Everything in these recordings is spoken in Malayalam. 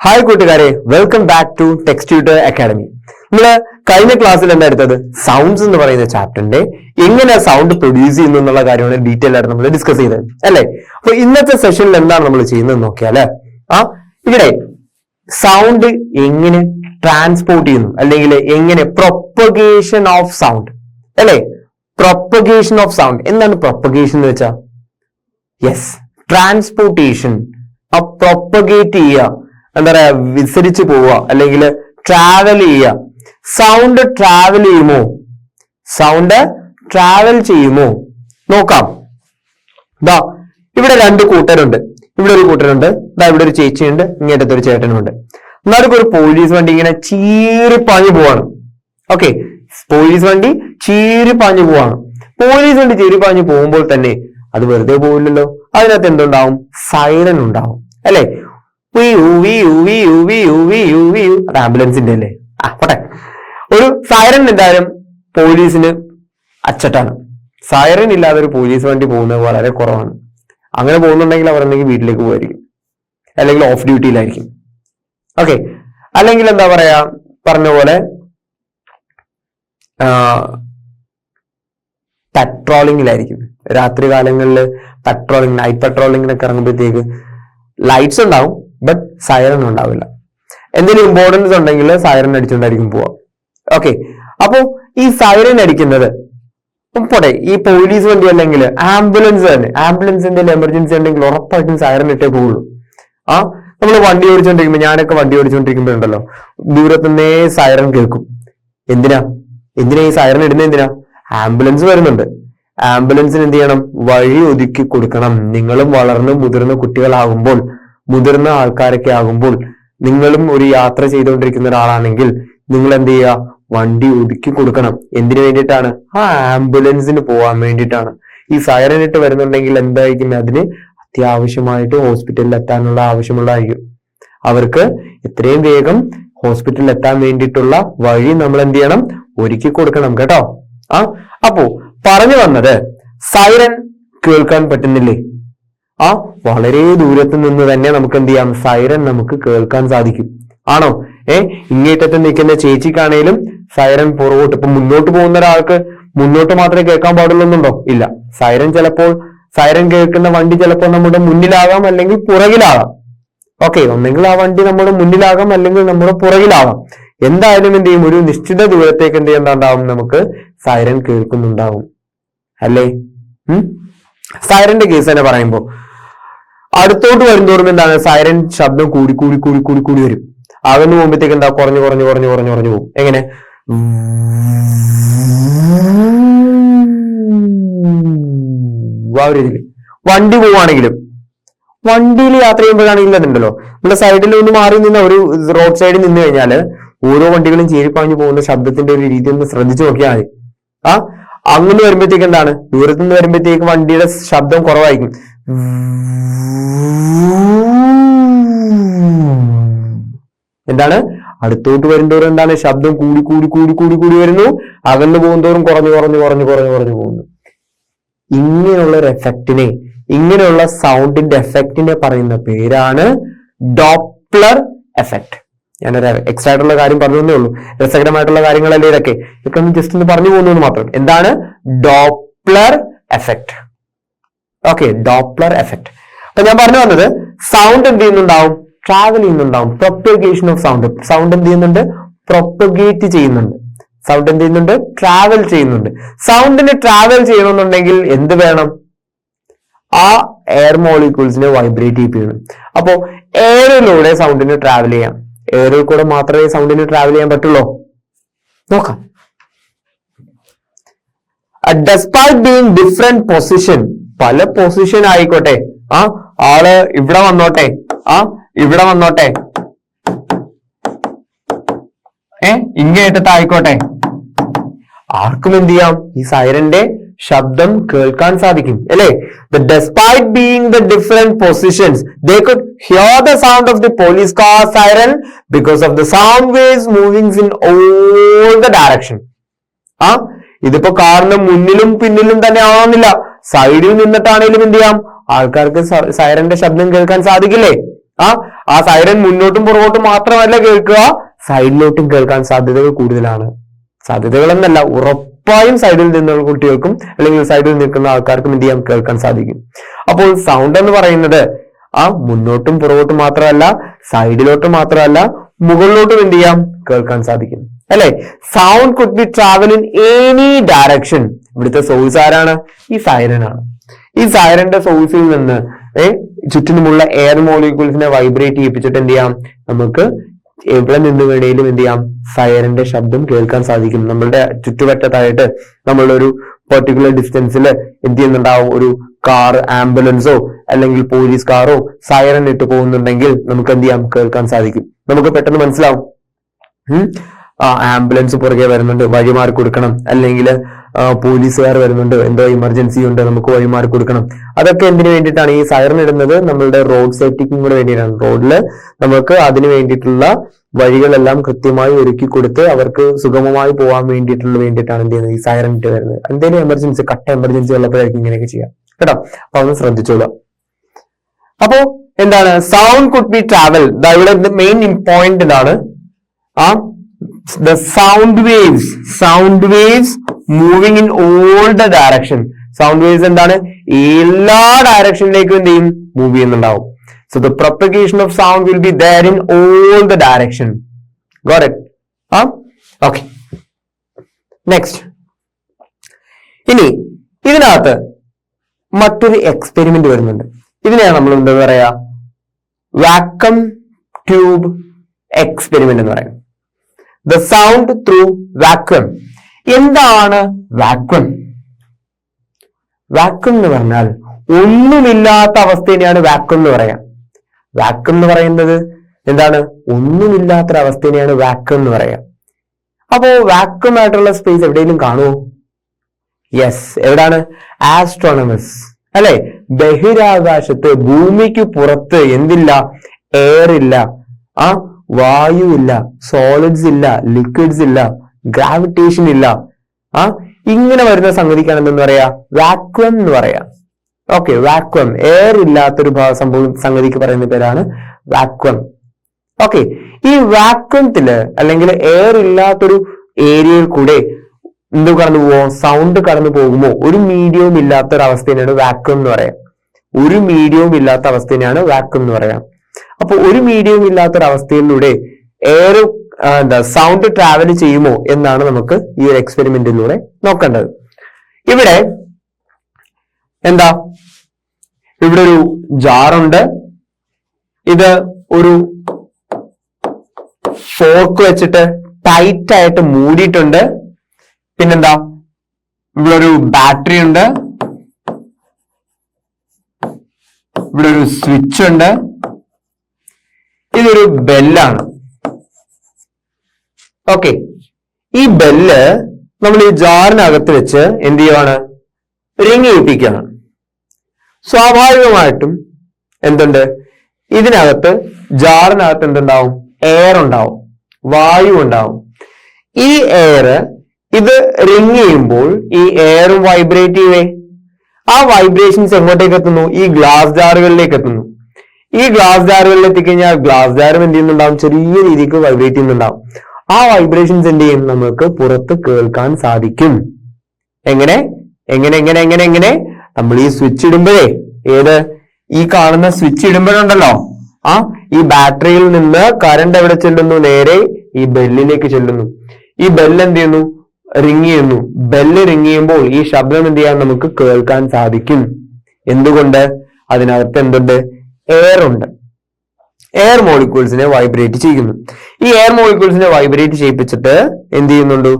ഹായ് കൂട്ടുകാരെ, welcome back to text tutor academy. നമ്മള് കഴിഞ്ഞ ക്ലാസ്സിൽ എന്താ എടുത്തത്? സൗണ്ട്സ് എന്ന് പറയുന്ന ചാപ്റ്ററിന്റെ എങ്ങനെ സൗണ്ട് പ്രൊഡ്യൂസ് ചെയ്യുന്നു എന്നുള്ള കാര്യമാണ് ഡീറ്റെയിൽ ആയിട്ട് നമ്മൾ ഡിസ്കസ് ചെയ്തത് അല്ലെ. അപ്പൊ ഇന്നത്തെ സെഷനിൽ എന്താണ് നമ്മൾ ചെയ്യുന്നത് നോക്കിയാല് ഇവിടെ സൗണ്ട് എങ്ങനെ ട്രാൻസ്പോർട്ട് ചെയ്യുന്നു, അല്ലെങ്കിൽ എങ്ങനെ പ്രൊപ്പഗേഷൻ ഓഫ് സൗണ്ട് അല്ലെ. പ്രൊപ്പഗേഷൻ ഓഫ് സൗണ്ട് എന്താണ് പ്രൊപ്പഗേഷൻ എന്ന് വെച്ചാ? Yes, transportation. പ്രൊപ്പഗേറ്റ് ചെയ്യുക, എന്താ പറയാ, വിസരിച്ച് പോവുക അല്ലെങ്കിൽ ട്രാവൽ ചെയ്യുക. സൗണ്ട് ട്രാവൽ ചെയ്യുമോ? സൗണ്ട് ട്രാവൽ ചെയ്യുമോ? നോക്കാം. ദാ ഇവിടെ രണ്ട് കൂട്ടരുണ്ട്. ഇവിടെ ഒരു കൂട്ടരുണ്ട്, ദാ ഇവിടെ ഒരു ചേച്ചിയുണ്ട്, ഇങ്ങേറ്റത്തെ ഒരു ചേട്ടനുണ്ട്. എന്നാലും ഒരു പോലീസ് വണ്ടി ഇങ്ങനെ ചീറിപ്പാഞ്ഞു പോവാണ്. ഓക്കെ, പോലീസ് വണ്ടി ചീറിപ്പാഞ്ഞു പോവാണ്. പോലീസ് വണ്ടി ചീറിപ്പാഞ്ഞു പോകുമ്പോൾ തന്നെ അത് വെറുതെ പോവില്ലല്ലോ, അതിനകത്ത് എന്തുണ്ടാവും? സൈറൻ ഉണ്ടാവും അല്ലെ. അത് ആംബുലൻസിന്റെ അല്ലേ? പോട്ടെ. ഒരു സൈറൻ എന്തായാലും പോലീസിന് അച്ചട്ടാണ്. സൈറൻ ഇല്ലാതെ ഒരു പോലീസ് വണ്ടി പോകുന്നത് വളരെ കുറവാണ്. അങ്ങനെ പോകുന്നുണ്ടെങ്കിൽ അവർ എന്തെങ്കിലും വീട്ടിലേക്ക് പോയിരിക്കും, അല്ലെങ്കിൽ ഓഫ് ഡ്യൂട്ടിയിലായിരിക്കും. ഓക്കെ, അല്ലെങ്കിൽ എന്താ പറയാ, പറഞ്ഞ പോലെ പെട്രോളിങ്ങിലായിരിക്കും. രാത്രി കാലങ്ങളിൽ പെട്രോളിംഗ്, നൈറ്റ് പെട്രോളിങ്ങിനൊക്കെ ഇറങ്ങുമ്പോഴത്തേക്ക് ലൈറ്റ്സ് ഉണ്ടാവും, ബട്ട് സൈറൻ ഉണ്ടാവില്ല. എന്തെങ്കിലും ഇമ്പോർട്ടൻസ് ഉണ്ടെങ്കിൽ സൈറൻ അടിച്ചുകൊണ്ടായിരിക്കും പോവാ. ഓക്കെ, അപ്പോ ഈ സൈറൻ അടിക്കുന്നത് പോട്ടെ, ഈ പോലീസ് വണ്ടി അല്ലെങ്കിൽ ആംബുലൻസ് തന്നെ, ആംബുലൻസിന്റെ എമർജൻസി ഉണ്ടെങ്കിൽ ഉറപ്പായിട്ടും സൈറൻ ഇട്ടേ പോവുള്ളൂ. നമ്മൾ വണ്ടി ഓടിച്ചോണ്ടിരിക്കുമ്പോ, ഞാനൊക്കെ വണ്ടി ഓടിച്ചോണ്ടിരിക്കുമ്പോ ഉണ്ടല്ലോ, ദൂരത്തുനിന്നേ സൈറൻ കേൾക്കും. എന്തിനാ ഈ സൈറൻ ഇടുന്നത്? എന്തിനാ? ആംബുലൻസ് വരുന്നുണ്ട്. ആംബുലൻസിന് എന്ത് ചെയ്യണം? വഴി ഒതുക്കി കൊടുക്കണം. നിങ്ങളും വളർന്ന് മുതിർന്ന കുട്ടികളാകുമ്പോൾ, മുതിർന്ന ആൾക്കാരൊക്കെ ആകുമ്പോൾ, നിങ്ങളും ഒരു യാത്ര ചെയ്തുകൊണ്ടിരിക്കുന്ന ഒരാളാണെങ്കിൽ നിങ്ങൾ എന്ത് ചെയ്യുക? വണ്ടി ഒതുക്കി കൊടുക്കണം. എന്തിനു വേണ്ടിയിട്ടാണ്? ആംബുലൻസിന് പോകാൻ വേണ്ടിയിട്ടാണ്. ഈ സൈറൻ ഇട്ട് വരുന്നുണ്ടെങ്കിൽ എന്തായിരിക്കും? അതിന് അത്യാവശ്യമായിട്ട് ഹോസ്പിറ്റലിൽ എത്താനുള്ള ആവശ്യമുള്ളതായിരിക്കും. അവർക്ക് എത്രയും വേഗം ഹോസ്പിറ്റലിൽ എത്താൻ വേണ്ടിയിട്ടുള്ള വഴി നമ്മൾ എന്ത് ചെയ്യണം? ഒരുക്കി കൊടുക്കണം കേട്ടോ. അപ്പോ പറഞ്ഞു വന്നത്, സൈറൻ കേൾക്കാൻ പറ്റുന്നില്ലേ? വളരെ ദൂരത്ത് നിന്ന് തന്നെ നമുക്ക് എന്ത് ചെയ്യാം? സൈറൻ നമുക്ക് കേൾക്കാൻ സാധിക്കും. ആണോ? ഇങ്ങേറ്റത്ത് നിൽക്കുന്ന ചേച്ചിക്കാണേലും സൈറൻ പുറകോട്ട്, ഇപ്പൊ മുന്നോട്ട് പോകുന്ന ഒരാൾക്ക് മുന്നോട്ട് മാത്രമേ കേൾക്കാൻ പാടുള്ളൂന്നുണ്ടോ? ഇല്ല. സൈറൻ കേൾക്കുന്ന വണ്ടി ചിലപ്പോൾ നമ്മുടെ മുന്നിലാകാം, അല്ലെങ്കിൽ പുറകിലാകാം. ഓക്കെ, ഒന്നെങ്കിൽ ആ വണ്ടി നമ്മുടെ മുന്നിലാകാം, അല്ലെങ്കിൽ നമ്മുടെ പുറകിലാകാം. എന്തായാലും എന്ത് ചെയ്യും? ഒരു നിശ്ചിത ദൂരത്തേക്ക് എന്ത് ചെയ്യുന്നുണ്ടാവും? നമുക്ക് സൈറൻ കേൾക്കുന്നുണ്ടാവും അല്ലേ. സൈറന്റെ കേസ് തന്നെ പറയുമ്പോ, അടുത്തോട്ട് വരുന്തോറും എന്താണ്? സൈറൻ ശബ്ദം കൂടി കൂടി കൂടി കൂടി കൂടി വരും. അകന്നു പോകുമ്പോഴത്തേക്ക് എന്താ? കുറഞ്ഞു കുറഞ്ഞു കുറഞ്ഞു കുറഞ്ഞു കുറഞ്ഞു പോകും. എങ്ങനെ? രീതിയിൽ വണ്ടി പോവാണെങ്കിലും, വണ്ടിയിൽ യാത്ര ചെയ്യുമ്പോഴാണെങ്കിലും അതുണ്ടല്ലോ, നമ്മുടെ സൈഡിൽ ഒന്ന് മാറി നിന്ന്, ഒരു റോഡ് സൈഡിൽ നിന്ന് കഴിഞ്ഞാല് ഓരോ വണ്ടികളും ചീരിപ്പാഞ്ഞു പോകുന്ന ശബ്ദത്തിന്റെ ഒരു രീതി ഒന്ന് ശ്രദ്ധിച്ചു നോക്കിയാൽ മതി. അങ്ങനെ വരുമ്പോഴത്തേക്ക് എന്താണ്? ദൂരത്തുനിന്ന് വരുമ്പോഴത്തേക്ക് വണ്ടിയുടെ ശബ്ദം കുറവായിരിക്കും. എന്താണ്? അടുത്തോട്ട് വരുന്തോറും എന്താണ്? ശബ്ദം കൂടി കൂടി കൂടി കൂടി കൂടി വരുന്നു. അകന്നു പോകുന്തോറും കുറഞ്ഞു കുറഞ്ഞു കുറഞ്ഞു കുറഞ്ഞു കുറഞ്ഞു പോകുന്നു. ഇങ്ങനെയുള്ള ഒരു എഫക്റ്റിനെ, ഇങ്ങനെയുള്ള സൗണ്ടിന്റെ എഫക്റ്റിനെ പറയുന്ന പേരാണ് ഡോപ്ലർ എഫക്ട്. ഞാനൊരു എക്സ്ട്രാ ആയിട്ടുള്ള കാര്യം പറഞ്ഞേ ഉള്ളൂ. രസകരമായിട്ടുള്ള കാര്യങ്ങളല്ലേ ഇതൊക്കെ ഒന്ന് ജസ്റ്റ് ഒന്ന് പറഞ്ഞു പോകുന്നു മാത്രം. എന്താണ് Doppler effect? Okay, Doppler effect. അപ്പൊ ഞാൻ പറഞ്ഞു വന്നത്, സൗണ്ട് എന്ത് ചെയ്യുന്നുണ്ടാവും? ട്രാവൽ ചെയ്യുന്നുണ്ടാവും. Propagation of sound. സൗണ്ട് എന്ത് ചെയ്യുന്നുണ്ട്? പ്രൊപ്പഗേറ്റ് ചെയ്യുന്നുണ്ട്. സൗണ്ട് എന്ത് ചെയ്യുന്നുണ്ട്? ട്രാവൽ ചെയ്യുന്നുണ്ട്. സൗണ്ടിന് ട്രാവൽ ചെയ്യണമെന്നുണ്ടെങ്കിൽ എന്ത് വേണം? ആ എയർ മോളിക്യൂൾസിനെ വൈബ്രേറ്റ് ചെയ്യണം. അപ്പോ എയറിലൂടെ സൗണ്ടിന് ട്രാവൽ ചെയ്യാം. എയറിൽ കൂടെ മാത്രമേ സൗണ്ടിന് ട്രാവൽ ചെയ്യാൻ പറ്റുള്ളൂ. നോക്കാം. ഡെസ്പൈറ്റ് ബീയിങ് ഡിഫറെന്റ് പൊസിഷൻ, പല പൊസിഷൻ ആയിക്കോട്ടെ, ആള് ഇവിടെ വന്നോട്ടെ, ഇവിടെ വന്നോട്ടെ, ഇങ്ങേറ്റത്തായിക്കോട്ടെ, ആർക്കും എന്ത് ചെയ്യാം? ഈ സൈറന്റെ ശബ്ദം കേൾക്കാൻ സാധിക്കും അല്ലെ. Despite being the different positions, they could hear the sound of the police car siren because of the sound waves moving in all the direction. ഇതിപ്പോ കാറിന് മുന്നിലും പിന്നിലും തന്നെ ആവുന്നില്ല, സൈഡിൽ നിന്നിട്ടാണേലും എന്ത് ചെയ്യാം? ആൾക്കാർക്ക് സൈറന്റെ ശബ്ദം കേൾക്കാൻ സാധിക്കില്ലേ? ആ സൈറൻ മുന്നോട്ടും പുറകോട്ടും മാത്രമല്ല കേൾക്കുക, സൈഡിലോട്ടും കേൾക്കാൻ സാധ്യതകൾ കൂടുതലാണ്. സാധ്യതകൾ എന്നല്ല, ഉറപ്പായും സൈഡിൽ നിന്നുള്ള കുട്ടികൾക്കും അല്ലെങ്കിൽ സൈഡിൽ നിൽക്കുന്ന ആൾക്കാർക്കും എന്ത് ചെയ്യാം, കേൾക്കാൻ സാധിക്കും. അപ്പോൾ സൗണ്ട് എന്ന് പറയുന്നത് മുന്നോട്ടും പുറകോട്ടും മാത്രമല്ല, സൈഡിലോട്ടും മാത്രമല്ല, മുകളിലോട്ടും എന്ത് ചെയ്യാം, കേൾക്കാൻ സാധിക്കും അല്ലെ. Sound could be travel in any direction. ഇവിടുത്തെ സോഴ്സ് ആരാണ്? ഈ സൈറൻ ആണ്. ഈ സൈറന്റെ സോഴ്സിൽ നിന്ന് ചുറ്റിനുമുള്ള എയർ മോളിക്യൂൾസിനെ വൈബ്രേറ്റ് ചെയ്യിപ്പിച്ചിട്ട് എന്ത് ചെയ്യാം, നമുക്ക് എവിടെ നിന്ന് വേണേലും എന്ത് ചെയ്യാം, സൈറന്റെ ശബ്ദം കേൾക്കാൻ സാധിക്കും. നമ്മളുടെ ചുറ്റുവട്ടത്തായിട്ട് നമ്മളുടെ ഒരു പെർട്ടിക്കുലർ ഡിസ്റ്റൻസിൽ എന്ത് ചെയ്യുന്നുണ്ടാവും, ഒരു കാർ, ആംബുലൻസോ അല്ലെങ്കിൽ പോലീസ് കാറോ സൈറൻ ഇട്ട് പോകുന്നുണ്ടെങ്കിൽ നമുക്ക് എന്ത് ചെയ്യാം, കേൾക്കാൻ സാധിക്കും. നമുക്ക് പെട്ടെന്ന് മനസ്സിലാവും, ആംബുലൻസ് പുറകെ വരുന്നുണ്ട്, വഴിമാറി കൊടുക്കണം, അല്ലെങ്കിൽ പോലീസുകാർ വരുന്നുണ്ട്, എന്തോ എമർജൻസി ഉണ്ട്, നമുക്ക് വഴിമാറി കൊടുക്കണം. അതൊക്കെ എന്തിനു വേണ്ടിയിട്ടാണ് ഈ സൈറൻ ഇടുന്നത്? നമ്മളുടെ റോഡ് സേഫ്റ്റിക്കും കൂടെ വേണ്ടിയിട്ടാണ്. റോഡില് നമുക്ക് അതിന് വേണ്ടിയിട്ടുള്ള വഴികളെല്ലാം കൃത്യമായി ഒരുക്കി കൊടുത്ത് അവർക്ക് സുഗമമായി പോകാൻ വേണ്ടിയിട്ടാണ് എന്ത് ചെയ്യുന്നത്, ഈ സൈറൻ ഇട്ട് വരുന്നത്. എന്തെങ്കിലും എമർജൻസി, കട്ട എമർജൻസി ഉള്ളപ്പോഴായിരിക്കും ഇങ്ങനെയൊക്കെ ചെയ്യാം കേട്ടോ. അപ്പൊ ഒന്ന് ശ്രദ്ധിച്ചോളാം. അപ്പോ എന്താണ് സൗണ്ട് കുഡ് ബി ട്രാവൽ? ഇവിടെ മെയിൻ പോയിന്റ് ഇതാണ്, the sound waves moving in all the direction. Sound waves എന്താണ്? എല്ലാ ഡയറക്ഷനിലേക്കും എന്ത് ചെയ്യും, മൂവ് ചെയ്യുന്നുണ്ടാവും. So the propagation of sound will be there in all the direction. Got it? Okay. Next. ഇനി ഇതിനകത്ത് മറ്റൊരു എക്സ്പെരിമെന്റ് വരുന്നുണ്ട്. ഇതിനെയാണ് നമ്മൾ എന്താ പറയാ, വാക്വം ട്യൂബ് എക്സ്പെരിമെന്റ് എന്ന് പറയാം. The sound through vacuum. എന്താണ് വാക്വം? വാക്വം എന്ന് പറഞ്ഞാൽ ഒന്നുമില്ലാത്ത അവസ്ഥയെയാണ് വാക്വം എന്ന് പറയാം. വാക്വം എന്ന് പറയുന്നത് എന്താണ്? ഒന്നുമില്ലാത്തൊരവസ്ഥയെയാണ് വാക്വം എന്ന് പറയാം. അപ്പോ വാക്വം ആയിട്ടുള്ള സ്പേസ് എവിടെയെങ്കിലും കാണുമോ? യെസ്. എവിടാണ്? ആസ്ട്രോണമസ് അല്ലെ. ബഹിരാകാശത്ത് ഭൂമിക്ക് പുറത്ത് എന്തില്ല? എയർ ഇല്ല, വായു ഇല്ല, സോളിഡ്സ് ഇല്ല, ലിക്വിഡ്സ് ഇല്ല, ഗ്രാവിറ്റേഷൻ ഇല്ല. ഇങ്ങനെ വരുന്ന സംഗതിക്കാണ് എന്തെന്ന് പറയാ? വാക്വം എന്ന് പറയാം. Okay, vacuum. എയർ ഇല്ലാത്തൊരു സംഗതിക്ക് പറയുന്ന പേരാണ് വാക്വം. ഓക്കെ, ഈ വാക്വത്തില് അല്ലെങ്കിൽ എയർ ഇല്ലാത്തൊരു ഏരിയയിൽ കൂടെ എന്ത് കടന്നു പോവോ? സൗണ്ട് കടന്നു പോകുമോ? ഒരു മീഡിയവും ഇല്ലാത്ത ഒരു അവസ്ഥയാണ് വാക്വം എന്ന് പറയാം. ഒരു മീഡിയവും ഇല്ലാത്ത അവസ്ഥയാണ് വാക്വം എന്ന് പറയാം. അപ്പൊ ഒരു മീഡിയവും ഇല്ലാത്തൊരവസ്ഥയിലൂടെ എയർ സൗണ്ട് ട്രാവൽ ചെയ്യുമോ എന്നാണ് നമുക്ക് ഈ ഒരു എക്സ്പെരിമെന്റിലൂടെ നോക്കേണ്ടത്. ഇവിടെ എന്താ, ഇവിടെ ഒരു ജാറുണ്ട്. ഇത് ഒരു ഫോർക്ക് വെച്ചിട്ട് ടൈറ്റ് ആയിട്ട് മൂടിയിട്ടുണ്ട്. പിന്നെന്താ, ഇവിടെ ഒരു ബാറ്ററി ഉണ്ട്, ഇവിടെ ഒരു സ്വിച്ച് ഉണ്ട്, ഇതൊരു ബെല്ലാണ്. ഓക്കെ, ഈ ബെല്ല് നമ്മൾ ഈ ജാറിനകത്ത് വെച്ച് എന്ത് ചെയ്യുവാണ്? റിങ് ചെയ്യിപ്പിക്കുകയാണ്. സ്വാഭാവികമായിട്ടും എന്തുണ്ട്, ഇതിനകത്ത് ജാറിനകത്ത് എന്തുണ്ടാവും? എയർ ഉണ്ടാവും, വായു ഉണ്ടാവും. ഈ എയർ ഇത് റിങ് ചെയ്യുമ്പോൾ ഈ എയറും വൈബ്രേറ്റ് ചെയ്യുവേ. ആ വൈബ്രേഷൻസ് എങ്ങോട്ടേക്ക് എത്തുന്നു? ഈ ഗ്ലാസ് ജാറുകളിലേക്ക് എത്തുന്നു. ഈ ഗ്ലാസ് ജാറുകളിൽ എത്തിക്കഴിഞ്ഞാൽ ഗ്ലാസ് ജാറും എന്ത് ചെയ്യുന്നുണ്ടാവും? ചെറിയ രീതിക്ക് വൈബ്രേറ്റ് ചെയ്യുന്നുണ്ടാവും. ആ വൈബ്രേഷൻസ് എന്ത് ചെയ്യും? നമുക്ക് പുറത്ത് കേൾക്കാൻ സാധിക്കും. എങ്ങനെ എങ്ങനെ എങ്ങനെ എങ്ങനെ എങ്ങനെ നമ്മൾ ഈ സ്വിച്ച് ഇടുമ്പോഴേ, ഈ കാണുന്ന സ്വിച്ച് ഇടുമ്പോഴുണ്ടല്ലോ, ഈ ബാറ്ററിയിൽ നിന്ന് കറണ്ട് എവിടെ ചെല്ലുന്നു? നേരെ ഈ ബെല്ലിലേക്ക് ചെല്ലുന്നു. ഈ ബെല്ല് എന്ത് ചെയ്യുന്നു? റിങ് ചെയ്യുന്നു. ബെല്ല് റിങ് ചെയ്യുമ്പോൾ ഈ ശബ്ദം എന്ത് ചെയ്യാൻ നമുക്ക് കേൾക്കാൻ സാധിക്കും. എന്തുകൊണ്ട്? അതിനകത്ത് എന്തുണ്ട്? എയർ ഉണ്ട്. എയർ മോളിക്യൂൾസിനെ വൈബ്രേറ്റ് ചെയ്യുന്നു. ഈ എയർ മോളിക്യൂൾസിനെ വൈബ്രേറ്റ് ചെയ്യിപ്പിച്ചിട്ട് എന്ത് ചെയ്യുന്നുണ്ട്?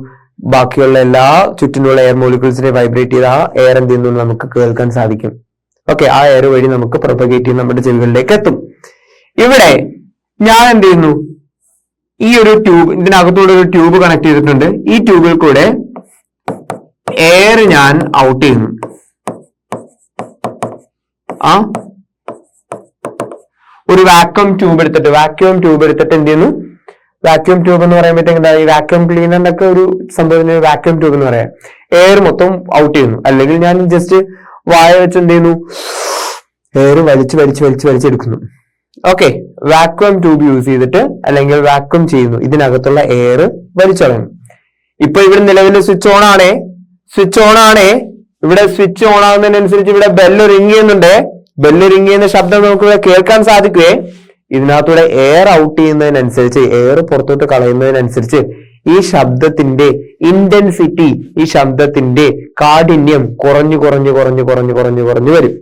ബാക്കിയുള്ള എല്ലാ ചുറ്റിനുള്ള എയർ മോളിക്യൂൾസിനെ വൈബ്രേറ്റ് ചെയ്ത് ആ എയർ എന്ത് ചെയ്യുന്നു? നമുക്ക് കേൾക്കാൻ സാധിക്കും. ഓക്കെ, ആ എയർ വഴി നമുക്ക് പ്രൊപ്പഗേറ്റ് ചെയ്ത് നമ്മുടെ ചെവികളിലേക്ക് എത്തും. ഇവിടെ ഞാൻ എന്ത് ചെയ്യുന്നു? ഈ ഒരു ട്യൂബ്, ഇതിനകത്തൂടെ ഒരു ട്യൂബ് കണക്ട് ചെയ്തിട്ടുണ്ട്. ഈ ട്യൂബിൽ കൂടെ എയർ ഞാൻ ഔട്ട് ചെയ്യുന്നു. ഒരു വാക്വം ട്യൂബ് എടുത്തിട്ട് എന്ത് ചെയ്യുന്നു? വാക്വം ട്യൂബ് എന്ന് പറയുമ്പോഴത്തേക്ക് എന്താ, ഈ വാക്വം ക്ലീനറിന്റെ ഒക്കെ ഒരു സംഭവത്തിന് വാക്വം ട്യൂബ് എന്ന് പറയാം. എയർ മൊത്തം ഔട്ട് ചെയ്യുന്നു. അല്ലെങ്കിൽ ഞാൻ ജസ്റ്റ് വായ വെച്ച് എന്ത് ചെയ്യുന്നു? എയർ വലിച്ചെടുക്കുന്നു. ഓക്കെ, വാക്വം ട്യൂബ് യൂസ് ചെയ്തിട്ട് അല്ലെങ്കിൽ വാക്വം ചെയ്യുന്നു, ഇതിനകത്തുള്ള എയർ വലിച്ചളയുന്നു. ഇപ്പൊ ഇവിടെ നിലവിൽ സ്വിച്ച് ഓൺ ആണേ, ഇവിടെ സ്വിച്ച് ഓൺ ആകുന്നതിനനുസരിച്ച് ഇവിടെ ബെല്ല് റിങ് ചെയ്യുന്നുണ്ട്. ബെല്ല് റിങ് ചെയ്യുന്ന ശബ്ദം നമുക്ക് ഇവിടെ കേൾക്കാൻ സാധിക്കുവേ. ഇതിനകത്തൂടെ എയർ ഔട്ട് ചെയ്യുന്നതിനനുസരിച്ച്, എയർ പുറത്തോട്ട് കളയുന്നതിനനുസരിച്ച് ഈ ശബ്ദത്തിന്റെ ഇന്റൻസിറ്റി, ഈ ശബ്ദത്തിന്റെ കാഠിന്യം കുറഞ്ഞു കുറഞ്ഞു കുറഞ്ഞു കുറഞ്ഞു കുറഞ്ഞു കുറഞ്ഞു വരും.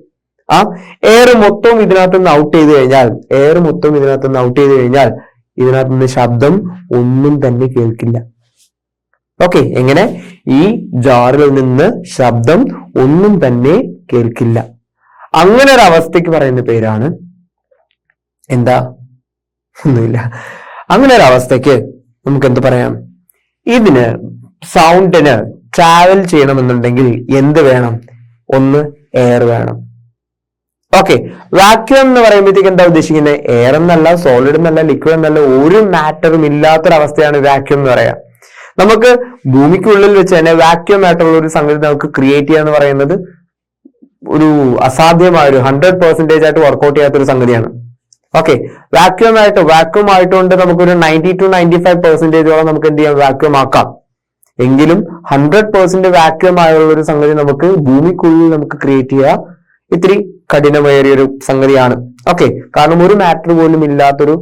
എയർ മൊത്തം ഇതിനകത്തുനിന്ന് ഔട്ട് ചെയ്ത് കഴിഞ്ഞാൽ, ഇതിനകത്തുനിന്ന് ശബ്ദം ഒന്നും തന്നെ കേൾക്കില്ല. ഓക്കെ, എങ്ങനെ? ഈ ജാറിൽ നിന്ന് ശബ്ദം ഒന്നും തന്നെ കേൾക്കില്ല. അങ്ങനെ ഒരു അവസ്ഥയ്ക്ക് പറയുന്ന പേരാണ് എന്താ? ഒന്നുമില്ല. അങ്ങനെ ഒരു അവസ്ഥയ്ക്ക് നമുക്ക് എന്ത് പറയാം? ഇതിന് സൗണ്ടിന് ട്രാവൽ ചെയ്യണമെന്നുണ്ടെങ്കിൽ എന്ത് വേണം? ഒന്ന് എയർ വേണം. ഓക്കെ, വാക്യൂം എന്ന് പറയുമ്പോഴത്തേക്ക് എന്താ ഉദ്ദേശിക്കുന്നത്? എയർ എന്നല്ല, സോളിഡ് എന്നല്ല, ലിക്വിഡ് എന്നല്ല, ഒരു മാറ്ററും ഇല്ലാത്തൊരവസ്ഥയാണ് വാക്യൂം എന്ന് പറയാം. നമുക്ക് ഭൂമിക്കുള്ളിൽ വെച്ച് തന്നെ വാക്യൂം ആയിട്ടുള്ള ഒരു സംഗതി നമുക്ക് ക്രിയേറ്റ് ചെയ്യുക എന്ന് പറയുന്നത് ഒരു അസാധ്യമായ, ഒരു 100% ആയിട്ട് വർക്ക്ഔട്ട് ചെയ്യാത്ത ഒരു സംഗതിയാണ്. ഓക്കെ, വാക്യൂം ആയിട്ടുകൊണ്ട് നമുക്കൊരു 90 to 95% നമുക്ക് എന്ത് ചെയ്യാം? വാക്യൂം ആക്കാം. എങ്കിലും 100% വാക്യൂം ആയുള്ള ഒരു സംഗതി നമുക്ക് ഭൂമിക്കുള്ളിൽ നമുക്ക് ക്രിയേറ്റ് ചെയ്യാം ഇത്തിരി കഠിനമേറിയൊരു സംഗതിയാണ്. ഓക്കെ, കാരണം ഒരു മാറ്റർ പോലും ഇല്ലാത്തൊരു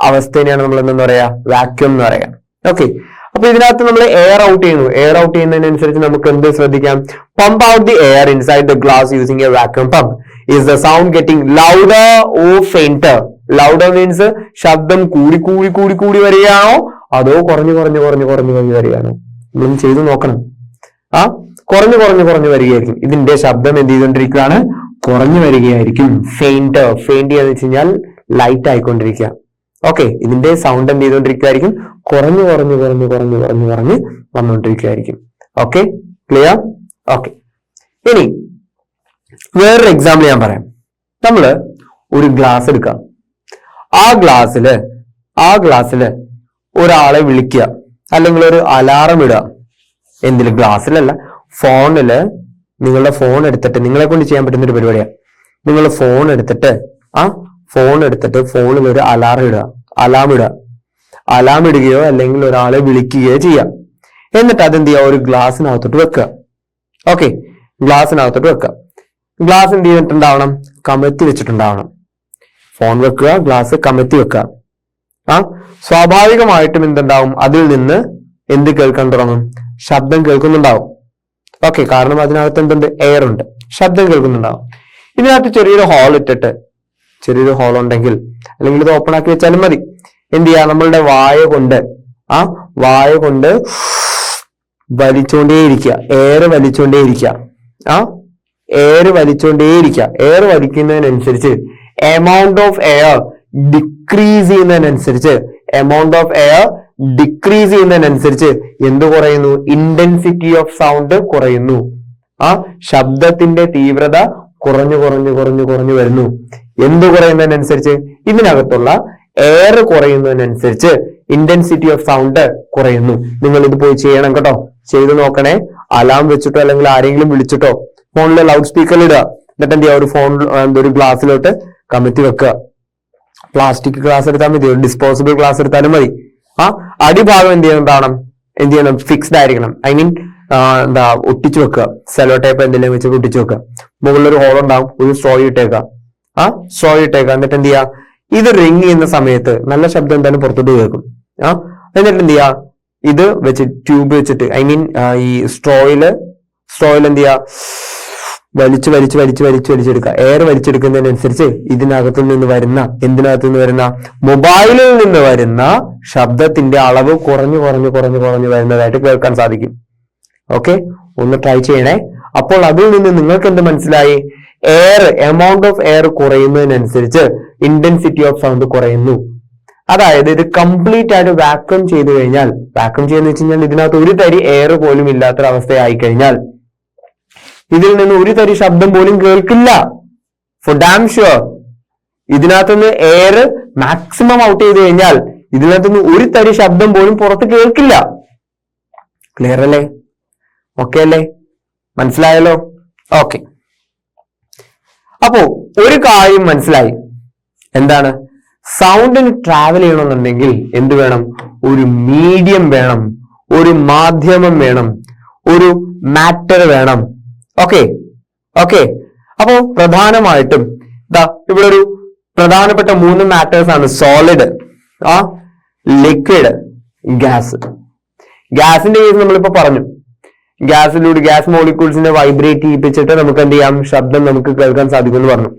അവസ്ഥേനെയാണ് നമ്മൾ എന്താ പറയാ? വാക്യൂം എന്ന് പറയാം. ഓക്കെ, അപ്പൊ ഇതിനകത്ത് നമ്മൾ എയർ ഔട്ട് ചെയ്യുന്നു. എയർ ഔട്ട് ചെയ്യുന്നതിനനുസരിച്ച് നമുക്ക് എന്ത് ശ്രദ്ധിക്കാം? Pump out the air inside the glass using a vacuum pump. Is the sound getting louder or fainter? Louder means ശബ്ദം കൂടി കൂടി കൂടി കൂടി വരികയാണോ, അതോ കുറഞ്ഞു കുറഞ്ഞു കുറഞ്ഞു കുറഞ്ഞു കുറഞ്ഞു വരികയാണോ? നമ്മൾ ചെയ്ത് നോക്കണം. കുറഞ്ഞു കുറഞ്ഞു കുറഞ്ഞു വരികയായിരിക്കും. ഇതിന്റെ ശബ്ദം എന്ത് ചെയ്തുകൊണ്ടിരിക്കുകയാണ്? കുറഞ്ഞു വരികയായിരിക്കും. ഫെയിന്റ് ചെയ്യാന്ന് വെച്ച് കഴിഞ്ഞാൽ ലൈറ്റ് ആയിക്കൊണ്ടിരിക്കുക. ഓക്കെ, ഇതിന്റെ സൗണ്ട് എന്ത് ചെയ്തുകൊണ്ടിരിക്കുകയായിരിക്കും? കുറഞ്ഞു കുറഞ്ഞു കുറഞ്ഞു കുറഞ്ഞു കുറഞ്ഞു കുറഞ്ഞ് വന്നുകൊണ്ടിരിക്കുകയായിരിക്കും. Okay, clear? ഓക്കെ, ഇനി വേറൊരു എക്സാമ്പിൾ ഞാൻ പറയാം. നമ്മള് ഒരു ഗ്ലാസ് എടുക്കാം. ആ ഗ്ലാസ്സില് ഒരാളെ വിളിക്കുക, അല്ലെങ്കിൽ ഒരു അലാറം ഇടുക. എന്തില്? ഗ്ലാസ്സിലല്ല, ഫോണില്. നിങ്ങളുടെ ഫോൺ എടുത്തിട്ട്, നിങ്ങളെ കൊണ്ട് ചെയ്യാൻ പറ്റുന്ന ഒരു പരിപാടിയാണ്. നിങ്ങൾ ഫോൺ എടുത്തിട്ട് ഫോണിൽ ഒരു അലാം ഇടുക. അലാം ഇടുകയോ അല്ലെങ്കിൽ ഒരാളെ വിളിക്കുകയോ ചെയ്യാം. എന്നിട്ട് അതെന്ത് ചെയ്യുക? ഒരു ഗ്ലാസിനകത്തോട്ട് വെക്കുക. ഓക്കെ, ഗ്ലാസിനകത്തോട്ട് വെക്കുക. ഗ്ലാസ് എന്ത് ചെയ്തിട്ടുണ്ടാവണം? കമഴ്ത്തി വെച്ചിട്ടുണ്ടാവണം. ഫോൺ വെക്കുക, ഗ്ലാസ് കമഴ്ത്തി വെക്കുക. സ്വാഭാവികമായിട്ടും എന്തുണ്ടാവും? അതിൽ നിന്ന് എന്ത് കേൾക്കാൻ തുടങ്ങും? ശബ്ദം കേൾക്കുന്നുണ്ടാവും. ഓക്കെ, കാരണം അതിനകത്ത് എന്തുണ്ട്? എയർ ഉണ്ട്. ശബ്ദം കേൾക്കുന്നുണ്ടാവും. ഇതിനകത്ത് ചെറിയൊരു ഹോൾ ഉണ്ടെങ്കിൽ, അല്ലെങ്കിൽ ഇത് ഓപ്പൺ ആക്കി വെച്ചാലും മതി. എന്ത് ചെയ്യാ? നമ്മളുടെ വായ കൊണ്ട് വലിച്ചുകൊണ്ടേയിരിക്കുക. എയർ വലിച്ചുകൊണ്ടേയിരിക്കുക. എയർ വലിക്കുന്നതിനനുസരിച്ച് എമൗണ്ട് ഓഫ് എയർ ഡിക്രീസ് ചെയ്യുന്നതിനനുസരിച്ച് എന്ത് കുറയുന്നു? ഇന്റൻസിറ്റി ഓഫ് സൗണ്ട് കുറയുന്നു. ശബ്ദത്തിന്റെ തീവ്രത കുറഞ്ഞു കുറഞ്ഞു കുറഞ്ഞു കുറഞ്ഞു വരുന്നു. എന്ത് കുറയുന്നതിനനുസരിച്ച്? ഇതിനകത്തുള്ള എയർ കുറയുന്നതിനനുസരിച്ച് ഇന്റൻസിറ്റി ഓഫ് സൗണ്ട് കുറയുന്നു. നിങ്ങൾ ഇത് പോയി ചെയ്യണം കേട്ടോ, ചെയ്ത് നോക്കണേ. അലാം വെച്ചിട്ടോ അല്ലെങ്കിൽ ആരെങ്കിലും വിളിച്ചിട്ടോ ഫോണിലെ ലൗഡ് സ്പീക്കറിൽ ഇടുക. എന്നിട്ട് എന്ത് ചെയ്യുക? ഒരു ഗ്ലാസ്സിലോട്ട് കമഴ്ത്തി വെക്കുക. പ്ലാസ്റ്റിക് ഗ്ലാസ് എടുത്താൽ മതി, ഒരു ഡിസ്പോസിബിൾ ഗ്ലാസ് എടുത്താലും മതി. അടിഭാഗം എന്ത് ചെയ്യണം? ഫിക്സ്ഡ് ആയിരിക്കണം. ഐ മീൻ ഒട്ടിച്ചു വെക്കുക. സെലോ ടേപ്പ് എന്തെങ്കിലും വെച്ച് ഒട്ടിച്ചു വെക്കുക. മുകളിലൊരു ഹോൾ ഉണ്ടാവും, ഒരു സ്ട്രോ ഇട്ടേക്കുക. എന്നിട്ട് എന്ത് ചെയ്യുക? ഇത് റിങ് ചെയ്യുന്ന സമയത്ത് നല്ല ശബ്ദം എന്തായാലും പുറത്തോട്ട് കേൾക്കും. എന്നിട്ട് എന്ത് ചെയ്യുക? ഇത് വെച്ച് ട്യൂബ് വെച്ചിട്ട്, ഐ മീൻ ഈ സ്ട്രോയിൽ എന്ത് ചെയ്യുക? വലിച്ചെടുക്കുക. എയർ വലിച്ചെടുക്കുന്നതിനനുസരിച്ച് ഇതിനകത്തു നിന്ന് വരുന്ന മൊബൈലിൽ നിന്ന് വരുന്ന ശബ്ദത്തിന്റെ അളവ് കുറഞ്ഞു വരുന്നതായിട്ട് കേൾക്കാൻ സാധിക്കും. ഓക്കെ, ഒന്ന് ട്രൈ ചെയ്യണേ. അപ്പോൾ അതിൽ നിന്ന് നിങ്ങൾക്ക് എന്ത് മനസ്സിലായി? എമൗണ്ട് ഓഫ് എയർ കുറയുന്നതിനനുസരിച്ച് ഇന്റൻസിറ്റി ഓഫ് സൗണ്ട് കുറയുന്നു. അതായത് ഇത് കംപ്ലീറ്റ് ആയിട്ട് വാക്വം ചെയ്തു കഴിഞ്ഞാൽ, വാക്വം ചെയ്യുന്ന വെച്ച് കഴിഞ്ഞാൽ ഇതിനകത്ത് ഒരു തരി എയർ പോലും ഇല്ലാത്തൊരവസ്ഥയായി കഴിഞ്ഞാൽ ഇതിൽ നിന്ന് ഒരു തരി ശബ്ദം പോലും കേൾക്കില്ല. For damn sure. ഇതിനകത്തുനിന്ന് എയർ മാക്സിമം ഔട്ട് ചെയ്ത് കഴിഞ്ഞാൽ ഇതിനകത്തുനിന്ന് ഒരു തരി ശബ്ദം പോലും പുറത്ത് കേൾക്കില്ല. ക്ലിയർ അല്ലേ? ഓക്കെ അല്ലേ? മനസ്സിലായല്ലോ? ഓക്കെ, അപ്പോ ഒരു കാര്യം മനസ്സിലായി. എന്താണ്? സൗണ്ടിന് ട്രാവൽ ചെയ്യണമെന്നുണ്ടെങ്കിൽ എന്ത് വേണം? ഒരു മീഡിയം വേണം, ഒരു മാധ്യമം വേണം, ഒരു മാറ്റർ വേണം. ഓക്കെ ഓക്കെ അപ്പോ പ്രധാനമായിട്ടും ഇവിടെ ഒരു പ്രധാനപ്പെട്ട 3 മാറ്റേഴ്സ് ആണ്: സോളിഡ്, ലിക്വിഡ്, ഗ്യാസ്. ഗ്യാസിന്റെ കേസ് നമ്മളിപ്പോ പറഞ്ഞു. ഗ്യാസ് മോളിക്യൂൾസിനെ വൈബ്രേറ്റ് ചെയ്യിപ്പിച്ചിട്ട് നമുക്ക് എന്ത് ചെയ്യാം? ശബ്ദം നമുക്ക് കേൾക്കാൻ സാധിക്കും എന്ന് പറഞ്ഞു.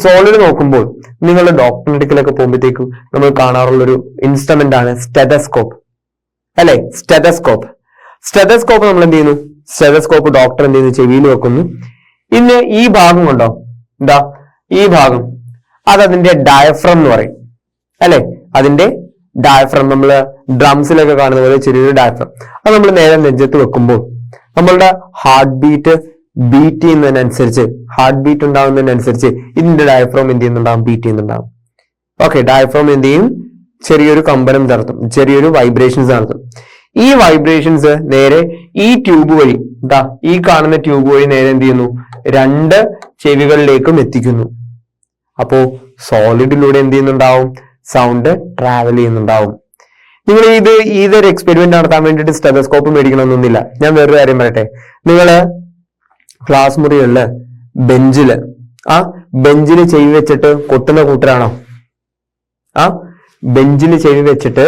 സോളിഡ് നോക്കുമ്പോൾ നിങ്ങൾ ഡോക്ടർ മെഡിക്കലൊക്കെ പോകുമ്പോഴത്തേക്കും നമ്മൾ കാണാറുള്ള ഒരു ഇൻസ്ട്രുമെന്റ് ആണ് സ്റ്റെതസ്കോപ്പ്, അല്ലെ? സ്റ്റെതസ്കോപ്പ് നമ്മൾ എന്ത് ചെയ്യുന്നു? സ്റ്റെതസ്കോപ്പ് ഡോക്ടർ എന്ത് ചെയ്യുന്നു? ചെവിയിൽ വെക്കുന്നു. ഇന്ന് ഈ ഭാഗം കൊണ്ടോ, ഈ ഭാഗം അതിന്റെ ഡയഫ്രം എന്ന് പറയും, അല്ലെ? അതിന്റെ ഡയഫ്രം നമ്മള് ഡ്രംസിലൊക്കെ കാണുന്ന പോലെ ചെറിയൊരു ഡയഫ്രം. അത് നമ്മൾ നേരെ നെഞ്ചത്ത് വെക്കുമ്പോൾ നമ്മളുടെ ഹാർട്ട് ബീറ്റ് ചെയ്യുന്നതിനനുസരിച്ച്, ഹാർട്ട് ബീറ്റ് ഉണ്ടാകുന്നതിനനുസരിച്ച് ഇതിന്റെ ഡയഫ്രം എന്ത് ചെയ്യുന്നുണ്ടാവും? ബീറ്റ് ചെയ്യുന്നുണ്ടാവും. ഓക്കെ, ഡയഫ്രം എന്ത് ചെയ്യും? ചെറിയൊരു കമ്പനം നടത്തും, ചെറിയൊരു വൈബ്രേഷൻസ് നടത്തും. ഈ വൈബ്രേഷൻസ് നേരെ ഈ ട്യൂബ് വഴി, ഈ കാണുന്ന ട്യൂബ് വഴി നേരെ എന്ത് ചെയ്യുന്നു? 2 ചെവികളിലേക്കും എത്തിക്കുന്നു. അപ്പോ സോളിഡിലൂടെ എന്ത് ചെയ്യുന്നുണ്ടാവും? സൗണ്ട് ട്രാവൽ ചെയ്യുന്നുണ്ടാവും. നിങ്ങൾ ഇതൊരു എക്സ്പെരിമെന്റ് നടത്താൻ വേണ്ടിയിട്ട് സ്റ്റെതസ്കോപ്പ് മേടിക്കണമെന്നൊന്നുമില്ല. ഞാൻ വേറൊരു കാര്യം പറയട്ടെ. നിങ്ങള് ക്ലാസ് മുറികളില് ബെഞ്ചില് ചെവി വെച്ചിട്ട് കൊട്ടുന്ന കൂട്ടരാണോ? ബെഞ്ചിൽ ചെവി വെച്ചിട്ട്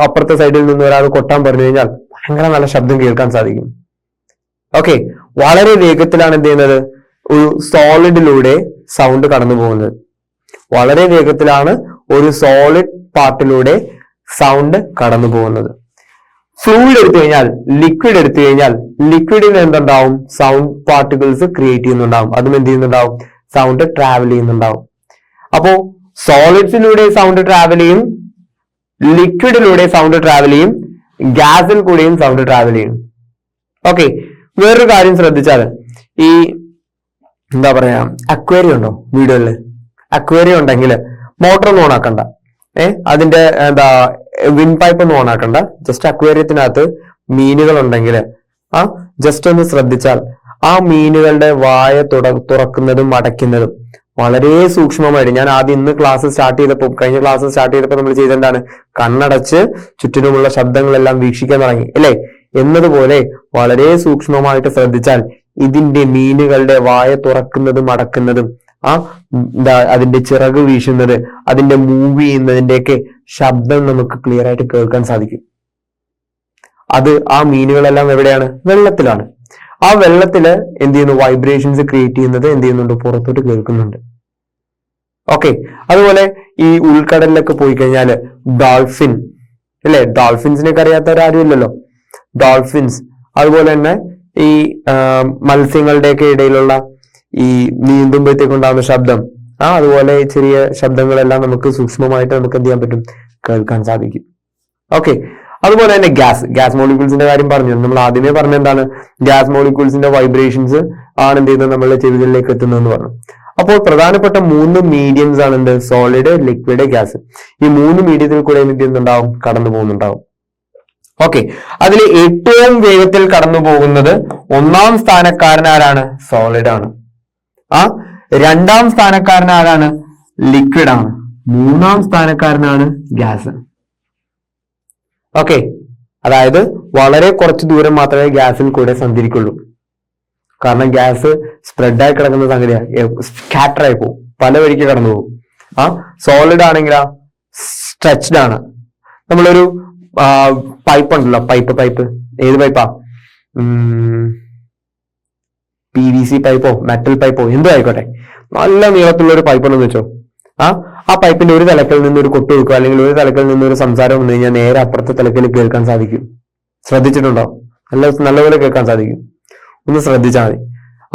അപ്പുറത്തെ സൈഡിൽ നിന്ന് ഒരാൾ കൊട്ടാൻ പറഞ്ഞു കഴിഞ്ഞാൽ ഭയങ്കര നല്ല ശബ്ദം കേൾക്കാൻ സാധിക്കും. ഓക്കെ, വളരെ വേഗത്തിലാണ് എന്ത് ചെയ്യുന്നത്? ഒരു സോളിഡിലൂടെ സൗണ്ട് കടന്നു പോകുന്നത്. വളരെ വേഗത്തിലാണ് ഒരു സോളിഡ് പാർട്ടിലൂടെ സൗണ്ട് കടന്നു പോകുന്നത്. ഫ്ലൂയിഡ് എടുത്തു കഴിഞ്ഞാൽ, ലിക്വിഡിന് എന്തുണ്ടാവും? സൗണ്ട് പാർട്ടിക്കിൾസ് ക്രിയേറ്റ് ചെയ്യുന്നുണ്ടാവും. അതും എന്ത് ചെയ്യുന്നുണ്ടാവും? സൗണ്ട് ട്രാവൽ ചെയ്യുന്നുണ്ടാവും. അപ്പോ സോളിഡ്സിലൂടെ സൗണ്ട് ട്രാവൽ ചെയ്യും, ലിക്വിഡിലൂടെ സൗണ്ട് ട്രാവൽ ചെയ്യും, ഗ്യാസിൽ കൂടെയും സൗണ്ട് ട്രാവൽ ചെയ്യും. ഓക്കെ, വേറൊരു കാര്യം ശ്രദ്ധിച്ചാൽ, ഈ എന്താ പറയാ, അക്വേറിയം ഉണ്ടോ വീടുകളിൽ? അക്വേറിയം ഉണ്ടെങ്കിൽ മോട്ടർ ഒന്നും ഓണാക്കണ്ട, അതിന്റെ വിൻ പൈപ്പ് ഒന്നും ഓണാക്കണ്ട. ജസ്റ്റ് അക്വേറിയത്തിനകത്ത് മീനുകൾ ഉണ്ടെങ്കിൽ ജസ്റ്റ് ഒന്ന് ശ്രദ്ധിച്ചാൽ ആ മീനുകളുടെ വായ തുറക്കുന്നതും അടയ്ക്കുന്നതും വളരെ സൂക്ഷ്മമായിട്ട്, ഞാൻ ആദ്യം ഇന്ന് കഴിഞ്ഞ ക്ലാസ് സ്റ്റാർട്ട് ചെയ്തപ്പോൾ നമ്മൾ ചെയ്തെന്താണ്? കണ്ണടച്ച് ചുറ്റിനുമുള്ള ശബ്ദങ്ങളെല്ലാം വീക്ഷിക്കാൻ തുടങ്ങി, അല്ലെ? എന്നതുപോലെ വളരെ സൂക്ഷ്മമായിട്ട് ശ്രദ്ധിച്ചാൽ ഇതിന്റെ മീനുകളുടെ വായ തുറക്കുന്നതും അടക്കുന്നതും അതിന്റെ ചിറക് വീശുന്നത്, അതിന്റെ മൂവ് ചെയ്യുന്നതിന്റെയൊക്കെ ശബ്ദം നമുക്ക് ക്ലിയർ ആയിട്ട് കേൾക്കാൻ സാധിക്കും. അത് ആ മീനുകളെല്ലാം എവിടെയാണ്? വെള്ളത്തിലാണ്. ആ വെള്ളത്തില് എന്ത് ചെയ്യുന്നു? വൈബ്രേഷൻസ് ക്രിയേറ്റ് ചെയ്യുന്നത് എന്ത് ചെയ്യുന്നുണ്ട്? പുറത്തോട്ട് കേൾക്കുന്നുണ്ട്. ഓക്കെ, അതുപോലെ ഈ ഉൾക്കടലിലൊക്കെ പോയി കഴിഞ്ഞാല് ഡോൾഫിൻ, അല്ലെ? ഡോൾഫിൻസിനൊക്കെ അറിയാത്തവരാരും ഇല്ലല്ലോ. ഡോൾഫിൻസ്, അതുപോലെ തന്നെ ഈ മത്സ്യങ്ങളുടെയൊക്കെ ഇടയിലുള്ള ഈ നീന്തുമ്പോഴത്തേക്കുണ്ടാകുന്ന ശബ്ദം, അതുപോലെ ചെറിയ ശബ്ദങ്ങളെല്ലാം നമുക്ക് സൂക്ഷ്മമായിട്ട് നമുക്ക് എന്ത് ചെയ്യാൻ പറ്റും? കേൾക്കാൻ സാധിക്കും. ഓക്കെ, അതുപോലെ തന്നെ ഗ്യാസ് മോളിക്യൂൾസിന്റെ കാര്യം പറഞ്ഞു. നമ്മൾ ആദ്യമേ പറഞ്ഞ എന്താണ്? ഗ്യാസ് മോളിക്യൂൾസിന്റെ വൈബ്രേഷൻസ് ആണ് എന്ത് ചെയ്യുന്നത്? നമ്മളുടെ ചെവികളിലേക്ക് എത്തുന്നതെന്ന് പറഞ്ഞു. അപ്പോൾ പ്രധാനപ്പെട്ട 3 മീഡിയംസ് ആണ് എന്ത്? Solid, liquid, gas. ഈ 3 മീഡിയത്തിൽ കൂടെ എന്ത് ചെയ്യുന്നുണ്ടാവും? കടന്നു പോകുന്നുണ്ടാവും. ഓക്കെ, അതിൽ ഏറ്റവും വേഗത്തിൽ കടന്നു പോകുന്നത് 1ാം സ്ഥാനക്കാരൻ ആരാണ്? സോളിഡ് ആണ്. 2ാം സ്ഥാനക്കാരൻ ആരാണ്? ലിക്വിഡ് ആണ്. 3ാം സ്ഥാനക്കാരനാണ് ഗ്യാസ്. ഓക്കെ, അതായത് വളരെ കുറച്ച് ദൂരം മാത്രമേ ഗ്യാസിൽ കൂടെ സഞ്ചരിക്കുള്ളൂ. കാരണം ഗ്യാസ് സ്പ്രെഡായി കിടക്കുന്ന സംഗതിയാണ്, സ്കാറ്റർ ആയി പോകും, പല വഴിക്ക് കടന്നു പോകും. സോളിഡ് ആണെങ്കിലാ സ്ട്രെച്ച്ഡ് ആണ്. നമ്മളൊരു പൈപ്പ് ഉണ്ടല്ലോ, പൈപ്പ് ഏത് പൈപ്പാ? PVC പൈപ്പോ മെറ്റൽ പൈപ്പോ എന്തോ ആയിക്കോട്ടെ, നല്ല നീളത്തിലുള്ള ഒരു പൈപ്പ് ഉണ്ടെന്ന് വെച്ചോ. ആ പൈപ്പിന്റെ ഒരു തലക്കൽ നിന്ന് ഒരു കൊട്ട് വെക്കുക, അല്ലെങ്കിൽ ഒരു തലക്കൽ നിന്ന് ഒരു സംസാരം വന്നു കഴിഞ്ഞാൽ നേരെ അപ്പുറത്തെ തലക്കൽ കേൾക്കാൻ സാധിക്കും. ശ്രദ്ധിച്ചിട്ടുണ്ടോ? നല്ലപോലെ കേൾക്കാൻ സാധിക്കും. ഒന്ന് ശ്രദ്ധിച്ചാൽ മതി.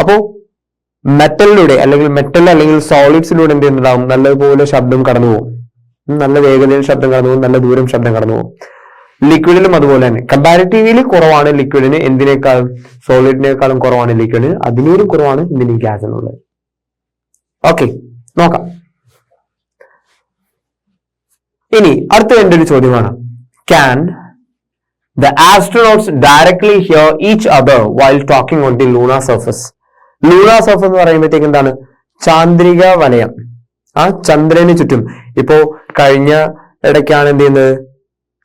അപ്പോ മെറ്റലിലൂടെ അല്ലെങ്കിൽ സോളിഡ്സിലൂടെ എന്ത് ചെയ്യുന്നുണ്ടാവും? നല്ലപോലെ ശബ്ദം കടന്നു പോകും, നല്ല വേഗതയിൽ ശബ്ദം കടന്നു പോകും, നല്ല ദൂരം ശബ്ദം കടന്നു പോകും. ലിക്വിഡിലും അതുപോലെ തന്നെ. കമ്പാരിറ്റീവ്ലി കുറവാണ് ലിക്വിഡിന്, എന്തിനേക്കാളും? സോളിഡിനേക്കാളും കുറവാണ് ലിക്വിഡിന്, അതിനേലും കുറവാണ് ഇതിന് ഗ്യാസിനുള്ളത്. ഓക്കെ, നോക്കാം. ഇനി അടുത്ത എന്റെ ഒരു ചോദ്യമാണ്, can the ആസ്ട്രോനോട്സ് directly here each other while talking on the lunar surface? Lunar surface എന്ന് പറയുമ്പോഴത്തേക്ക് എന്താണ്? ചാന്ദ്രിക വലയം, ചന്ദ്രന് ചുറ്റും. ഇപ്പോ കഴിഞ്ഞ ഇടയ്ക്കാണ് എന്ത് ചെയ്യുന്നത്,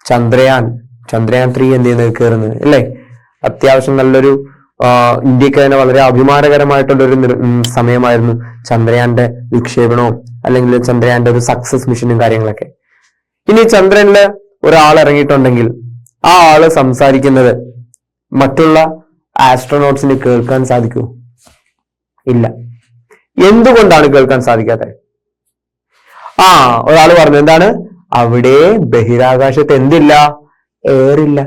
ചന്ദ്രയാൻ 3 എന്ത് ചെയ്യുന്നത്, കയറുന്നത് അല്ലേ. അത്യാവശ്യം നല്ലൊരു ഇന്ത്യക്ക് തന്നെ വളരെ അഭിമാനകരമായിട്ടുള്ള ഒരു സമയമായിരുന്നു ചന്ദ്രയാന്റെ വിക്ഷേപണവും അല്ലെങ്കിൽ ചന്ദ്രയാന്റെ ഒരു സക്സസ് മിഷനും കാര്യങ്ങളൊക്കെ. ഇനി ചന്ദ്രനില് ഒരാൾ ഇറങ്ങിയിട്ടുണ്ടെങ്കിൽ ആ ആള് സംസാരിക്കുന്നത് മറ്റുള്ള ആസ്ട്രോനോട്സിന് കേൾക്കാൻ സാധിക്കൂ? ഇല്ല. എന്തുകൊണ്ടാണ് കേൾക്കാൻ സാധിക്കാത്തത്? ഒരാൾ പറഞ്ഞു, എന്താണ്, അവിടെ ബഹിരാകാശത്ത് എന്തില്ല, എയർ ഇല്ല.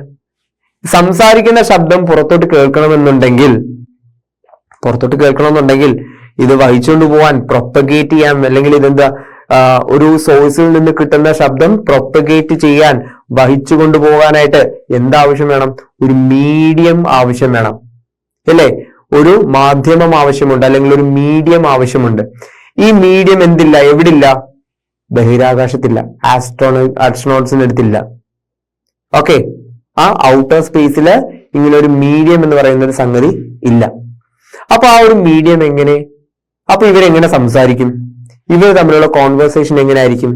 സംസാരിക്കുന്ന ശബ്ദം പുറത്തോട്ട് കേൾക്കണമെന്നുണ്ടെങ്കിൽ ഇത് വഹിച്ചുകൊണ്ട് പോവാൻ, പ്രൊപ്പഗേറ്റ് ചെയ്യാൻ, അല്ലെങ്കിൽ ഇതെന്താ ഒരു സോഴ്സിൽ നിന്ന് കിട്ടുന്ന ശബ്ദം പ്രൊപ്പഗേറ്റ് ചെയ്യാൻ, വഹിച്ചു കൊണ്ടുപോകാനായിട്ട് എന്താവശ്യം വേണം? ഒരു മീഡിയം ആവശ്യം വേണം അല്ലേ. ഒരു മാധ്യമം ആവശ്യമുണ്ട്, അല്ലെങ്കിൽ ഒരു മീഡിയം ആവശ്യമുണ്ട്. ഈ മീഡിയം എന്തില്ല, എവിടില്ല? ബഹിരാകാശത്തില്ല, ആസ്ട്രോനോട്സിന് അടുത്തില്ല. ഓക്കെ, ഔട്ടർ സ്പേസില് ഇങ്ങനെ ഒരു മീഡിയം എന്ന് പറയുന്ന ഒരു സംഗതി ഇല്ല. അപ്പൊ ആ ഒരു മീഡിയം എങ്ങനെ, അപ്പൊ ഇവരെങ്ങനെ സംസാരിക്കും? ഇവർ തമ്മിലുള്ള കോൺവെർസേഷൻ എങ്ങനെ ആയിരിക്കും?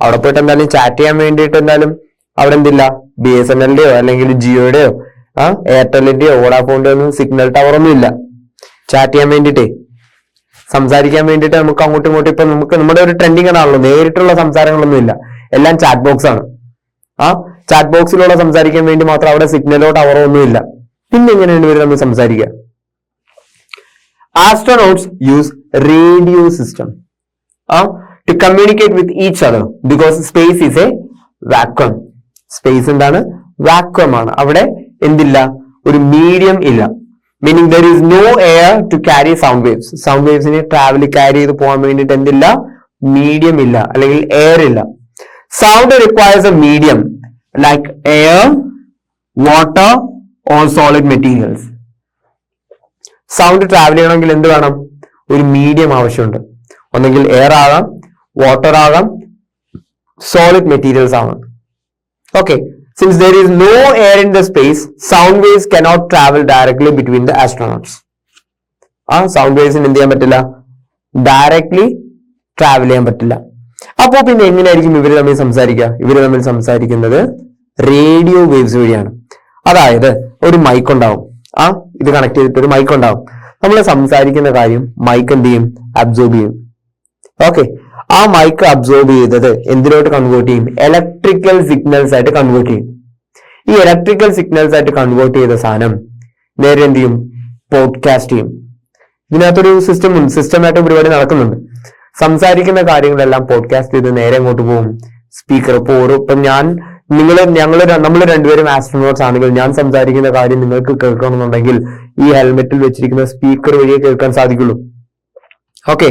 അവിടെ പോയിട്ട് എന്തായാലും ചാറ്റ് ചെയ്യാൻ വേണ്ടിയിട്ട് എന്തായാലും അവിടെ എന്തില്ല, BSNLന്റെയോ അല്ലെങ്കിൽ ജിയോയുടെയോ എയർടെലിന്റെയോ വോഡാഫോണിന്റെയോ ഒന്നും സിഗ്നൽ ടവർ ഒന്നും ഇല്ല. ചാറ്റ് ചെയ്യാൻ വേണ്ടിയിട്ടേ, സംസാരിക്കാൻ വേണ്ടിയിട്ട് നമുക്ക് അങ്ങോട്ടും ഇങ്ങോട്ടും ഇപ്പൊ നമുക്ക് നമ്മുടെ ഒരു ട്രെൻഡിങ് ആണല്ലോ, നേരിട്ടുള്ള സംസാരങ്ങളൊന്നും ഇല്ല, എല്ലാം ചാറ്റ് ബോക്സ് ആണ്. ചാറ്റ് ബോക്സിലൂടെ സംസാരിക്കാൻ വേണ്ടി മാത്രം അവിടെ സിഗ്നലോ ടവറോ ഒന്നും ഇല്ല. പിന്നെ എങ്ങനെയാണ് ഇവർ നമ്മൾ സംസാരിക്കുക? Astronauts use radio system to communicate with each other because space is a vacuum. Space എന്താണ്? വാക്വം ആണ്. അവിടെ എന്തില്ല, ഒരു മീഡിയം ഇല്ല. Meaning there is no air to carry sound waves. Sound വേവ്സിനെ ക്യാരി ചെയ്ത് പോകാൻ വേണ്ടിയിട്ട് എന്തില്ല, മീഡിയം ഇല്ല, അല്ലെങ്കിൽ എയർ ഇല്ല. Sound requires a medium like air, water or solid materials. Sound travel ചെയ്യണമെങ്കിൽ എന്ത് വേണം? ഒരു മീഡിയം ആവശ്യമുണ്ട്. ഒന്നെങ്കിൽ എയർ ആകാം, വാട്ടർ ആകാം, സോളിഡ് മെറ്റീരിയൽസ് ആകാം. Okay, since there is no air in the space, sound waves cannot travel directly between the astronauts. Sound വേവ്സിന് എന്ത് ചെയ്യാൻ പറ്റില്ല, ഡയറക്ട്ലി ട്രാവൽ ചെയ്യാൻ പറ്റില്ല. അപ്പോ പിന്നെ എങ്ങനെയായിരിക്കും ഇവര് തമ്മിൽ സംസാരിക്കുക? ഇവര് തമ്മിൽ സംസാരിക്കുന്നത് റേഡിയോ വേവ്സ് വഴിയാണ്. അതായത് ഒരു മൈക്ക് ഉണ്ടാവും, ഇത് കണക്ട് ചെയ്തിട്ട് ഒരു മൈക്ക് ഉണ്ടാവും. നമ്മൾ സംസാരിക്കുന്ന കാര്യം മൈക്ക് എന്ത് ചെയ്യും, അബ്സോർബ് ചെയ്യും. ഓക്കെ, ആ മൈക്ക് അബ്സോർബ് ചെയ്തത് എന്തിലോട്ട് കൺവേർട്ട് ചെയ്യും? ഇലക്ട്രിക്കൽ സിഗ്നൽസ് ആയിട്ട് കൺവേർട്ട് ചെയ്യും. ഈ ഇലക്ട്രിക്കൽ സിഗ്നൽസ് ആയിട്ട് കൺവേർട്ട് ചെയ്ത സാധനം നേരെ എന്ത് ചെയ്യും, പോഡ്കാസ്റ്റ് ചെയ്യും. ഇതിനകത്തൊരു സിസ്റ്റമായിട്ട് പരിപാടി നടക്കുന്നുണ്ട്. സംസാരിക്കുന്ന കാര്യങ്ങളെല്ലാം പോഡ്കാസ്റ്റ് ചെയ്ത് നേരെ അങ്ങോട്ട് പോകും സ്പീക്കർ. ഇപ്പൊ നമ്മൾ രണ്ടുപേരും ആസ്ട്രോനോട്സ് ആണെങ്കിൽ ഞാൻ സംസാരിക്കുന്ന കാര്യം നിങ്ങൾക്ക് കേൾക്കണമെന്നുണ്ടെങ്കിൽ ഈ ഹെൽമെറ്റിൽ വെച്ചിരിക്കുന്ന സ്പീക്കർ വഴിയേ കേൾക്കാൻ സാധിക്കുള്ളൂ. ഓക്കെ,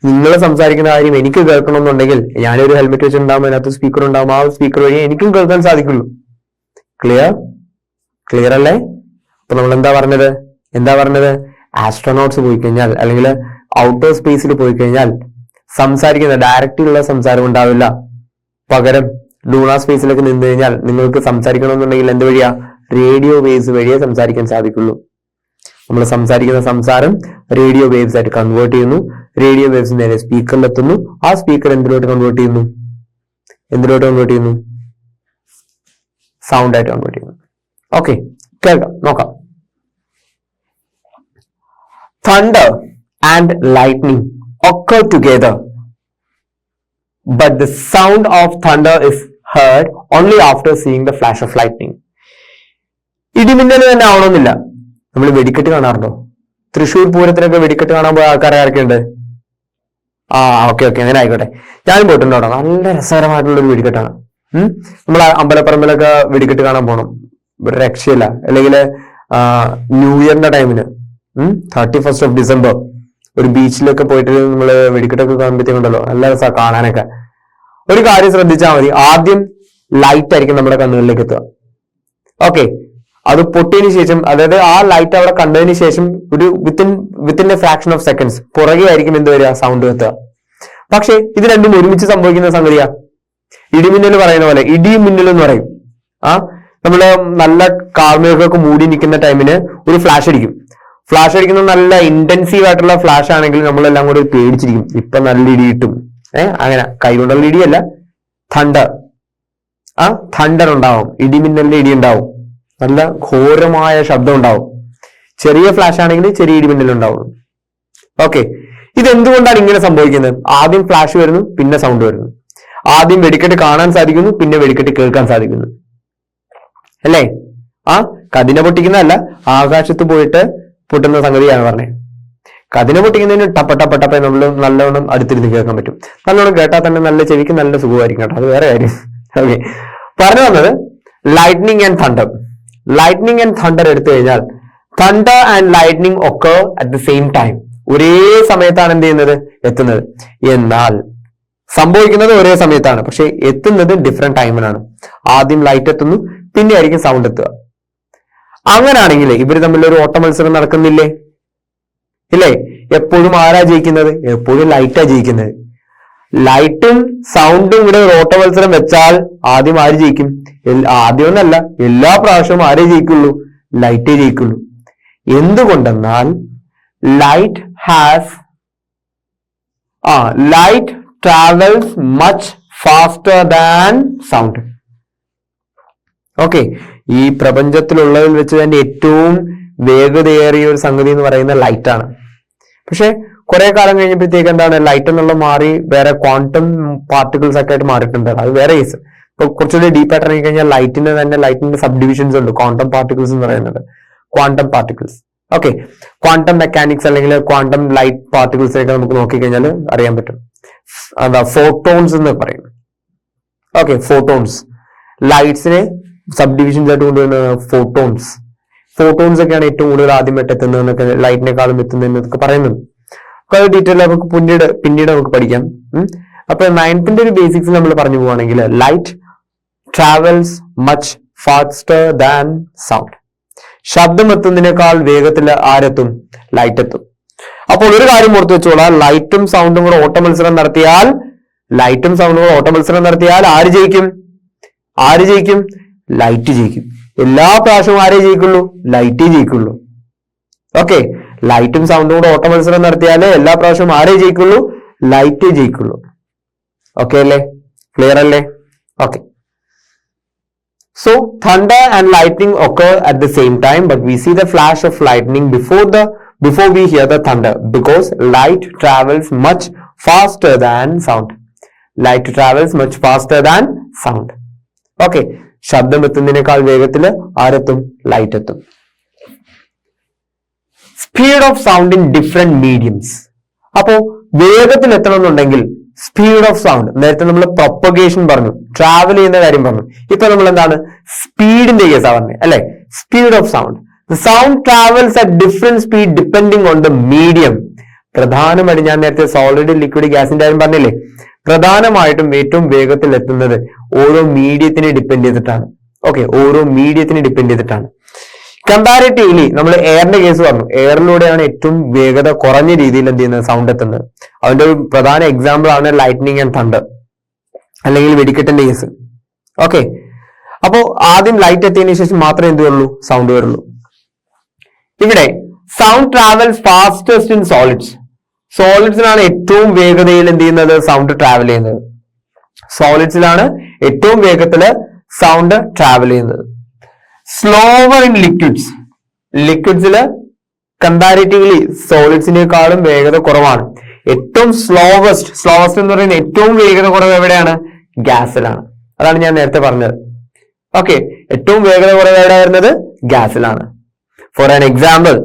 നിങ്ങൾ സംസാരിക്കുന്ന കാര്യം എനിക്ക് കേൾക്കണമെന്നുണ്ടെങ്കിൽ ഞാനൊരു ഹെൽമെറ്റ് വെച്ചിട്ടുണ്ടാകും, അതിനകത്ത് സ്പീക്കർ ഉണ്ടാകും, ആ സ്പീക്കർ വഴി എനിക്കും കേൾക്കാൻ സാധിക്കുള്ളൂ. ക്ലിയർ അല്ലേ? അപ്പൊ നമ്മൾ എന്താ പറഞ്ഞത് ആസ്ട്രോനോട്സ് പോയി കഴിഞ്ഞാൽ അല്ലെങ്കിൽ ഔട്ടർ സ്പേസിൽ പോയി കഴിഞ്ഞാൽ സംസാരിക്കുന്ന ഡയറക്റ്റിലുള്ള സംസാരം ഉണ്ടാവില്ല. പകരം ലൂണാർ സ്പേസിലൊക്കെ നിന്ന് കഴിഞ്ഞാൽ നിങ്ങൾക്ക് സംസാരിക്കണമെന്നുണ്ടെങ്കിൽ എന്ത് വഴിയാ, റേഡിയോ വേവ്സ് വഴിയേ സംസാരിക്കാൻ സാധിക്കുള്ളൂ. നമ്മൾ സംസാരിക്കുന്ന സംസാരം റേഡിയോ വേവ്സ് ആയിട്ട് കൺവേർട്ട് ചെയ്യുന്നു. റേഡിയോ വേവ്സ് നേരെ സ്പീക്കറിലെത്തുന്നു. ആ സ്പീക്കർ എന്തിലോട്ട് കൺവേർട്ട് ചെയ്യുന്നു? സൗണ്ട് ആയിട്ട് കൺവേർട്ട് ചെയ്യുന്നു. ഓക്കെ, കേൾക്കാം, നോക്കാം. Thunder and lightning occur together, but the sound of thunder is heard only after seeing the flash of lightning. ഇടിമിന്നൽ തന്നെ ആവണമെന്നില്ല. നമ്മൾ വെടിക്കെട്ട് കാണാറുണ്ടോ? തൃശ്ശൂർ പൂരത്തിനൊക്കെ വെടിക്കെട്ട് കാണാൻ പോയ ആൾക്കാരെ ആരൊക്കെയുണ്ട്? ഓക്കെ, അങ്ങനെ ആയിക്കോട്ടെ. ഞാനും പോയിട്ടുണ്ട് അവിടെ. നല്ല രസകരമായിട്ടുള്ളൊരു വെടിക്കെട്ടാണ്. നമ്മൾ അമ്പലപ്പറമ്പിലൊക്കെ വെടിക്കെട്ട് കാണാൻ പോകണം, ഒരു രക്ഷയില്ല. അല്ലെങ്കിൽ ന്യൂ ഇയറിന്റെ ടൈമിന് 31st of December ഒരു ബീച്ചിലൊക്കെ പോയിട്ട് നമ്മള് വെടിക്കെട്ടൊക്കെ കാണുമ്പോഴത്തേക്കുണ്ടല്ലോ നല്ല രസമാണ് കാണാനൊക്കെ. ഒരു കാര്യം ശ്രദ്ധിച്ചാൽ മതി, ആദ്യം ലൈറ്റ് ആയിരിക്കും നമ്മുടെ കണ്ണുകളിലേക്ക് എത്തുക. ഓക്കെ, അത് പൊട്ടിയതിനു ശേഷം, അതായത് ആ ലൈറ്റ് അവിടെ കണ്ടതിന് ശേഷം ഒരു within A fraction of seconds പുറകെ ആയിരിക്കും എന്ത് വരിക, സൗണ്ട് എത്തുക. പക്ഷെ ഇത് രണ്ടും ഒരുമിച്ച് സംഭവിക്കുന്ന സംഗതിയാ. ഇടിമിന്നൽ പറയുന്ന പോലെ, ഇടിയും മിന്നലും എന്ന് പറയും. നമ്മള് നല്ല കാർമേഘമൊക്കെ മൂടി നിൽക്കുന്ന ടൈമിന് ഒരു ഫ്ലാഷ് അടിക്കും. ഫ്ലാഷ് അടിക്കുന്ന നല്ല ഇന്റൻസീവ് ആയിട്ടുള്ള ഫ്ലാഷ് ആണെങ്കിൽ നമ്മളെല്ലാം കൂടി പേടിച്ചിരിക്കും, ഇപ്പൊ നല്ല ഇടി കിട്ടും. അങ്ങനെ കൈകൊണ്ടുള്ള ഇടിയല്ല, തണ്ടർ. തണ്ടർ ഉണ്ടാവും, ഇടിമിന്നലിന്റെ ഇടി ഉണ്ടാവും, നല്ല ഘോരമായ ശബ്ദം ഉണ്ടാവും. ചെറിയ ഫ്ലാഷ് ആണെങ്കിൽ ചെറിയ ഇടിമിന്നൽ ഉണ്ടാവും. ഓക്കെ, ഇതെന്തുകൊണ്ടാണ് ഇങ്ങനെ സംഭവിക്കുന്നത്? ആദ്യം ഫ്ലാഷ് വരുന്നു, പിന്നെ സൗണ്ട് വരുന്നു. ആദ്യം വെടിക്കെട്ട് കാണാൻ സാധിക്കുന്നു, പിന്നെ വെടിക്കെട്ട് കേൾക്കാൻ സാധിക്കുന്നു, അല്ലേ? കതിന പൊട്ടിക്കുന്നതല്ല, ആകാശത്ത് പോയിട്ട് പൊട്ടുന്ന സംഗതിയാണ് പറഞ്ഞത്. കതിന പൊട്ടിക്കുന്നതിന് ടപ്പ നമ്മൾ നല്ലോണം അടുത്തിരുന്ന് കേൾക്കാൻ പറ്റും. നല്ലോണം കേട്ടാൽ തന്നെ നല്ല ചെവിക്ക് നല്ല സുഖമായിരിക്കും കേട്ടോ, അത് വേറെ കാര്യം. ഓക്കെ, പറഞ്ഞു വന്നത് lightning and thunder. Lightning and thunder എടുത്തു കഴിഞ്ഞാൽ തണ്ടർ ആൻഡ് ലൈറ്റ്നിങ് ഒക്കെ അറ്റ് ദ സെയിം ടൈം, ഒരേ സമയത്താണ് എന്ത് ചെയ്യുന്നത്, എത്തുന്നത്. എന്നാൽ സംഭവിക്കുന്നത് ഒരേ സമയത്താണ്, പക്ഷെ എത്തുന്നത് ഡിഫറെന്റ് ടൈമിലാണ്. ആദ്യം ലൈറ്റ് എത്തുന്നു, പിന്നെ ആയിരിക്കും സൗണ്ട് എത്തുക. അങ്ങനാണെങ്കിൽ ഇവർ തമ്മിൽ ഒരു ഓട്ട മത്സരം നടക്കുന്നില്ലേ? ഇല്ലേ? എപ്പോഴും ആരാ ജയിക്കുന്നത്? എപ്പോഴും ലൈറ്റാ ജയിക്കുന്നത്. ലൈറ്റും സൗണ്ടും ഇവിടെ ഒരു ഓട്ട മത്സരം വെച്ചാൽ ആദ്യം ആര് ജയിക്കും? ആദ്യമൊന്നല്ല, എല്ലാ പ്രാവശ്യവും ആരേ ജയിക്കുള്ളൂ? ലൈറ്റേ ജയിക്കുള്ളൂ. എന്തുകൊണ്ടെന്നാൽ light travels much faster than sound. Okay, ഈ പ്രപഞ്ചത്തിലുള്ളതിൽ വെച്ച് തന്നെ ഏറ്റവും വേഗതയേറിയ ഒരു സംഗതി എന്ന് പറയുന്ന ലൈറ്റ് ആണ്. പക്ഷെ കുറെ കാലം കഴിഞ്ഞപ്പോഴത്തേക്ക് എന്താണ്, ലൈറ്റ് എന്നുള്ള മാറി വേറെ ക്വാണ്ടം പാർട്ടിക്കിൾസ് ഒക്കെ ആയിട്ട് മാറിയിട്ടുണ്ട്. അത് വേറെ കേസ്. ഇപ്പൊ കുറച്ചുകൂടി ഡീപ്പായിട്ട് ഇറങ്ങി കഴിഞ്ഞാൽ ലൈറ്റിന്റെ സബ് ഡിവിഷൻസ് ഉണ്ട്. ക്വാണ്ടം പാർട്ടിക്കിൾസ് എന്ന് പറയുന്നത് quantum particles. Okay, quantum mechanics അല്ലെങ്കിൽ ക്വാണ്ടം ലൈറ്റ് പാർട്ടിക്കിൾസിനൊക്കെ നമുക്ക് നോക്കിക്കഴിഞ്ഞാൽ അറിയാൻ പറ്റും. ഫോട്ടോൺസ് എന്ന് പറയും. ഓക്കെ, ഫോട്ടോൺസ് ലൈറ്റ്സിനെ സബ് ഡിവിഷൻസ് ആയിട്ട് കൊണ്ടുവരുന്നത് ഫോട്ടോൺസ്. ഫോട്ടോൺസ് ഒക്കെയാണ് ഏറ്റവും കൂടുതൽ ആദ്യമായിട്ട് എത്തുന്നതെന്നൊക്കെ, ലൈറ്റിനെക്കാളും എത്തുന്നതെന്നൊക്കെ പറയുന്നുണ്ട്. അത് ഡീറ്റെയിൽ നമുക്ക് പിന്നീട് നമുക്ക് പഠിക്കാം. അപ്പൊ 9th ഒരു ബേസിക്സ് നമ്മൾ പറഞ്ഞു പോവാണെങ്കിൽ light travels much faster than sound. ശബ്ദം എത്തുന്നതിനേക്കാൾ വേഗത്തിൽ ആരെത്തും? ലൈറ്റ് എത്തും. അപ്പോൾ ഒരു കാര്യം ഓർത്ത് വെച്ചോളാം, ലൈറ്റും സൗണ്ടും കൂടെ ഓട്ട മത്സരം നടത്തിയാൽ ആര് ജയിക്കും? ലൈറ്റ് ജയിക്കും. എല്ലാ പ്രാവശ്യവും ആരേ ജയിക്കുള്ളൂ? ലൈറ്റേ ജയിക്കുള്ളൂ. ഓക്കെ, ലൈറ്റും സൗണ്ടും കൂടെ ഓട്ട മത്സരം നടത്തിയാലേ എല്ലാ പ്രാവശ്യവും ആരേ ജയിക്കുള്ളൂ? ലൈറ്റേ ജയിക്കുള്ളൂ. ഓക്കെ അല്ലേ? ക്ലിയർ അല്ലേ? Okay. So thunder and lightning occur at the same time, but we see the flash of lightning before we hear the thunder, because light travels much faster than sound. Light travels much faster than sound. Okay, ശബ്ദം എത്തുന്നതിനേക്കാൾ വേഗത്തിൽ ആരെത്തും? ലൈറ്റ് എത്തും. Speed of sound in different mediums. അപ്പോ വേഗത്തിൽ എത്തണമെന്നുണ്ടെങ്കിൽ സ്പീഡ് ഓഫ് സൗണ്ട്, നേരത്തെ നമ്മൾ പ്രൊപ്പഗേഷൻ പറഞ്ഞു, ട്രാവൽ ചെയ്യുന്ന കാര്യം പറഞ്ഞു. ഇപ്പൊ നമ്മൾ എന്താണ്, സ്പീഡിന്റെ കേസാ പറഞ്ഞത് അല്ലെ? Speed of sound. Sound travels at different speed depending on the medium. പ്രധാനമായിട്ട് ഞാൻ നേരത്തെ സോളിഡ് ലിക്വിഡ് ഗ്യാസിന്റെ കാര്യം പറഞ്ഞില്ലേ, പ്രധാനമായിട്ടും ഏറ്റവും വേഗത്തിൽ എത്തുന്നത് ഓരോ മീഡിയത്തിനെ ഡിപ്പെൻഡ് ചെയ്തിട്ടാണ്. ഓക്കെ, ഓരോ മീഡിയത്തിനെ ഡിപ്പെൻഡ് ചെയ്തിട്ടാണ്. കമ്പാരിറ്റീവ്ലി നമ്മൾ എയറിന്റെ കേസ് പറഞ്ഞു, എയറിലൂടെയാണ് ഏറ്റവും വേഗത കുറഞ്ഞ രീതിയിൽ എന്ത് ചെയ്യുന്നത്, സൗണ്ട് എത്തുന്നത്. അതിന്റെ ഒരു പ്രധാന എക്സാമ്പിൾ ആണ് ലൈറ്റ്നിങ് ആൻഡ് തണ്ടർ, അല്ലെങ്കിൽ വെടിക്കെട്ടിന്റെ കേസ്. ഓക്കെ, അപ്പോ ആദ്യം ലൈറ്റ് എത്തിയതിനു ശേഷം മാത്രമേ എന്ത് വരുള്ളൂ, സൗണ്ട് വരുള്ളൂ. ഇവിടെ sound travels fastest in solids. സോളിഡ്സിലാണ് ഏറ്റവും വേഗതയിൽ എന്ത് ചെയ്യുന്നത്, സൗണ്ട് ട്രാവൽ ചെയ്യുന്നത്. സോളിഡ്സിലാണ് ഏറ്റവും വേഗത്തില് സൗണ്ട് ട്രാവൽ ചെയ്യുന്നത്. Slower in liquids. ലിക്വിഡ്സില് കമ്പാരിറ്റീവ്ലി സോളിഡ്സിനേക്കാളും വേഗത കുറവാണ്. ഏറ്റവും സ്ലോവസ്റ്റ് എന്ന് പറയുന്നത് ഏറ്റവും വേഗത കുറവ് എവിടെയാണ്? ഗ്യാസിലാണ്. അതാണ് ഞാൻ നേരത്തെ പറഞ്ഞത്. ഓക്കെ, ഏറ്റവും വേഗത കുറവ് എവിടെ വരുന്നത്? ഗ്യാസിലാണ്. ഫോർ ആൻ എക്സാമ്പിൾ,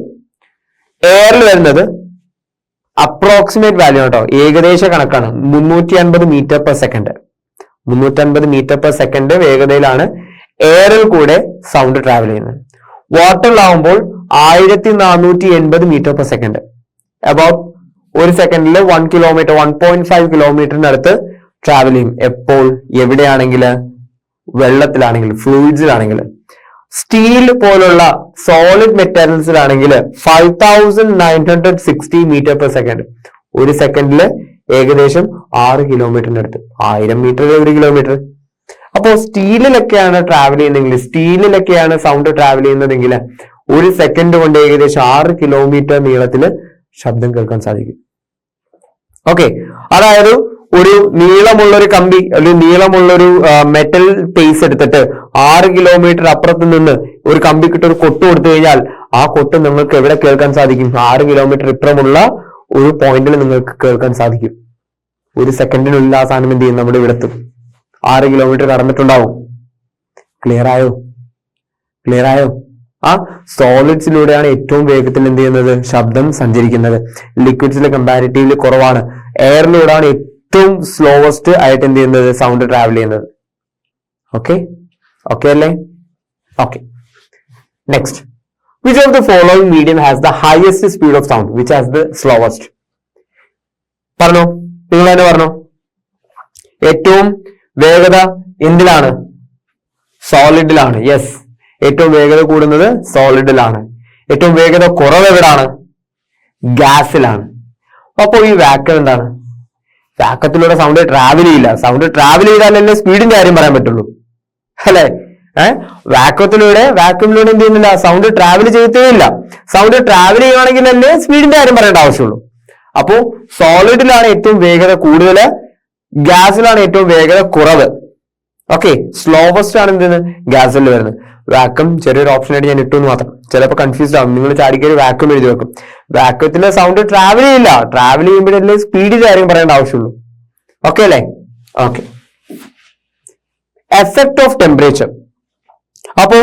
എയറിൽ വരുന്നത് അപ്രോക്സിമേറ്റ് വാല്യൂ കേട്ടോ, ഏകദേശ കണക്കാണ്, 350 metre per second. 350 metre per second വേഗതയിലാണ് എയറിൽ കൂടെ സൗണ്ട് ട്രാവൽ ചെയ്യുന്നത്. വാട്ടറിലാവുമ്പോൾ 1480 മീറ്റർ പെർ സെക്കൻഡ്. അബൌട്ട് ഒരു സെക്കൻഡിൽ 1 കിലോമീറ്റർ 1.5 കിലോമീറ്ററിനടുത്ത് ട്രാവൽ ചെയ്യും. എപ്പോൾ? എവിടെയാണെങ്കിൽ? വെള്ളത്തിലാണെങ്കിൽ, ഫ്ലൂയിഡ്സിലാണെങ്കിൽ. സ്റ്റീൽ പോലുള്ള സോളിഡ് മെറ്റീരിയൽസിലാണെങ്കിൽ 5960 മീറ്റർ പെർ സെക്കൻഡ്. ഒരു സെക്കൻഡിൽ ഏകദേശം 6 കിലോമീറ്ററിനടുത്ത്. 1000 മീറ്റർ 1 കിലോമീറ്റർ. അപ്പോൾ സ്റ്റീലിലൊക്കെയാണ് ട്രാവൽ ചെയ്യുന്നതെങ്കിൽ, സ്റ്റീലിലൊക്കെയാണ് സൗണ്ട് ട്രാവൽ ചെയ്യുന്നതെങ്കിൽ ഒരു സെക്കൻഡ് കൊണ്ട് ഏകദേശം 6 കിലോമീറ്റർ നീളത്തില് ശബ്ദം കേൾക്കാൻ സാധിക്കും. ഓക്കെ, അതായത് ഒരു നീളമുള്ള ഒരു കമ്പി, ഒരു നീളമുള്ള ഒരു മെറ്റൽ പീസ് എടുത്തിട്ട് 6 കിലോമീറ്റർ അപ്പുറത്ത് നിന്ന് ഒരു കമ്പിക്കിട്ട് ഒരു കൊട്ട് കൊടുത്തു കഴിഞ്ഞാൽ ആ കൊട്ട് നിങ്ങൾക്ക് എവിടെ കേൾക്കാൻ സാധിക്കും? 6 കിലോമീറ്റർ ഇപ്പുറമുള്ള ഒരു പോയിന്റിൽ നിങ്ങൾക്ക് കേൾക്കാൻ സാധിക്കും. ഒരു സെക്കൻഡിനുള്ളിൽ ആ സാധനം എന്ത് ചെയ്യും? നമ്മുടെ ഇവിടെ എത്തും. 6 കിലോമീറ്റർ കടന്നിട്ടുണ്ടാവും. ക്ലിയർ ആയോ? ക്ലിയർ ആയോ? ആ സോളിഡ്സിലൂടെയാണ് ഏറ്റവും വേഗത്തിൽ എന്ത് ചെയ്യുന്നത്? ശബ്ദം സഞ്ചരിക്കുന്നത്. ലിക്വിഡ്സിൽ കമ്പാരിറ്റീവ്ലി കുറവാണ്. എയറിലൂടെയാണ് ഏറ്റവും സ്ലോവസ്റ്റ് ആയിട്ട് എന്ത് ചെയ്യുന്നത്? സൗണ്ട് ട്രാവൽ ചെയ്യുന്നത്. ഓക്കെ, ഓക്കെ അല്ലേ? Okay, next. Which of the following medium has the highest speed of sound? Which has the slowest? പറഞ്ഞോ, നിങ്ങൾ തന്നെ പറഞ്ഞോ. ഏറ്റവും വേഗത എന്തിലാണ്? സോളിഡിലാണ്. യെസ്, ഏറ്റവും വേഗത കൂടുന്നത് സോളിഡിലാണ്. ഏറ്റവും വേഗത കുറവ് എവിടാണ്? ഗ്യാസിലാണ്. അപ്പോ ഈ വാക്വം എന്താണ്? വാക്വത്തിലൂടെ സൗണ്ട് ട്രാവൽ ചെയ്യില്ല. സൗണ്ട് ട്രാവൽ ചെയ്താലല്ലേ സ്പീഡിന്റെ കാര്യം പറയാൻ പറ്റുള്ളൂ, അല്ലെ? വാക്വത്തിലൂടെ എന്ത് ചെയ്യുന്നില്ല? സൗണ്ട് ട്രാവൽ ചെയ്യത്തേയില്ല. സൗണ്ട് ട്രാവൽ ചെയ്യുവാണെങ്കിൽ അല്ലേ സ്പീഡിന്റെ കാര്യം പറയേണ്ട ആവശ്യമുള്ളൂ. അപ്പോ സോളിഡിലാണ് ഏറ്റവും വേഗത കൂടുതൽ, ഗ്യാസിലാണ് ഏറ്റവും വേഗത കുറവ്. ഓക്കെ, സ്ലോവസ്റ്റ് ആണ് എന്തെന്ന്? ഗ്യാസിൽ വരുന്നത്. വാക്വം ചെറിയൊരു ഓപ്ഷൻ ആയിട്ട് ഞാൻ ഇട്ടു എന്ന് മാത്രം. ചിലപ്പോൾ കൺഫ്യൂസ്ഡ് ആവും. നിങ്ങൾ ചാടിക്കൊരു വാക്വം എഴുതി വെക്കും. വാക്വത്തിലെ സൗണ്ട് ട്രാവൽ ചെയ്യില്ല. ട്രാവൽ ചെയ്യുമ്പോഴല്ലേ സ്പീഡിന്റെ കാര്യം പറയേണ്ട ആവശ്യമുള്ളൂ. ഓക്കെ അല്ലേ? ഓക്കെ. Effect of temperature. അപ്പോ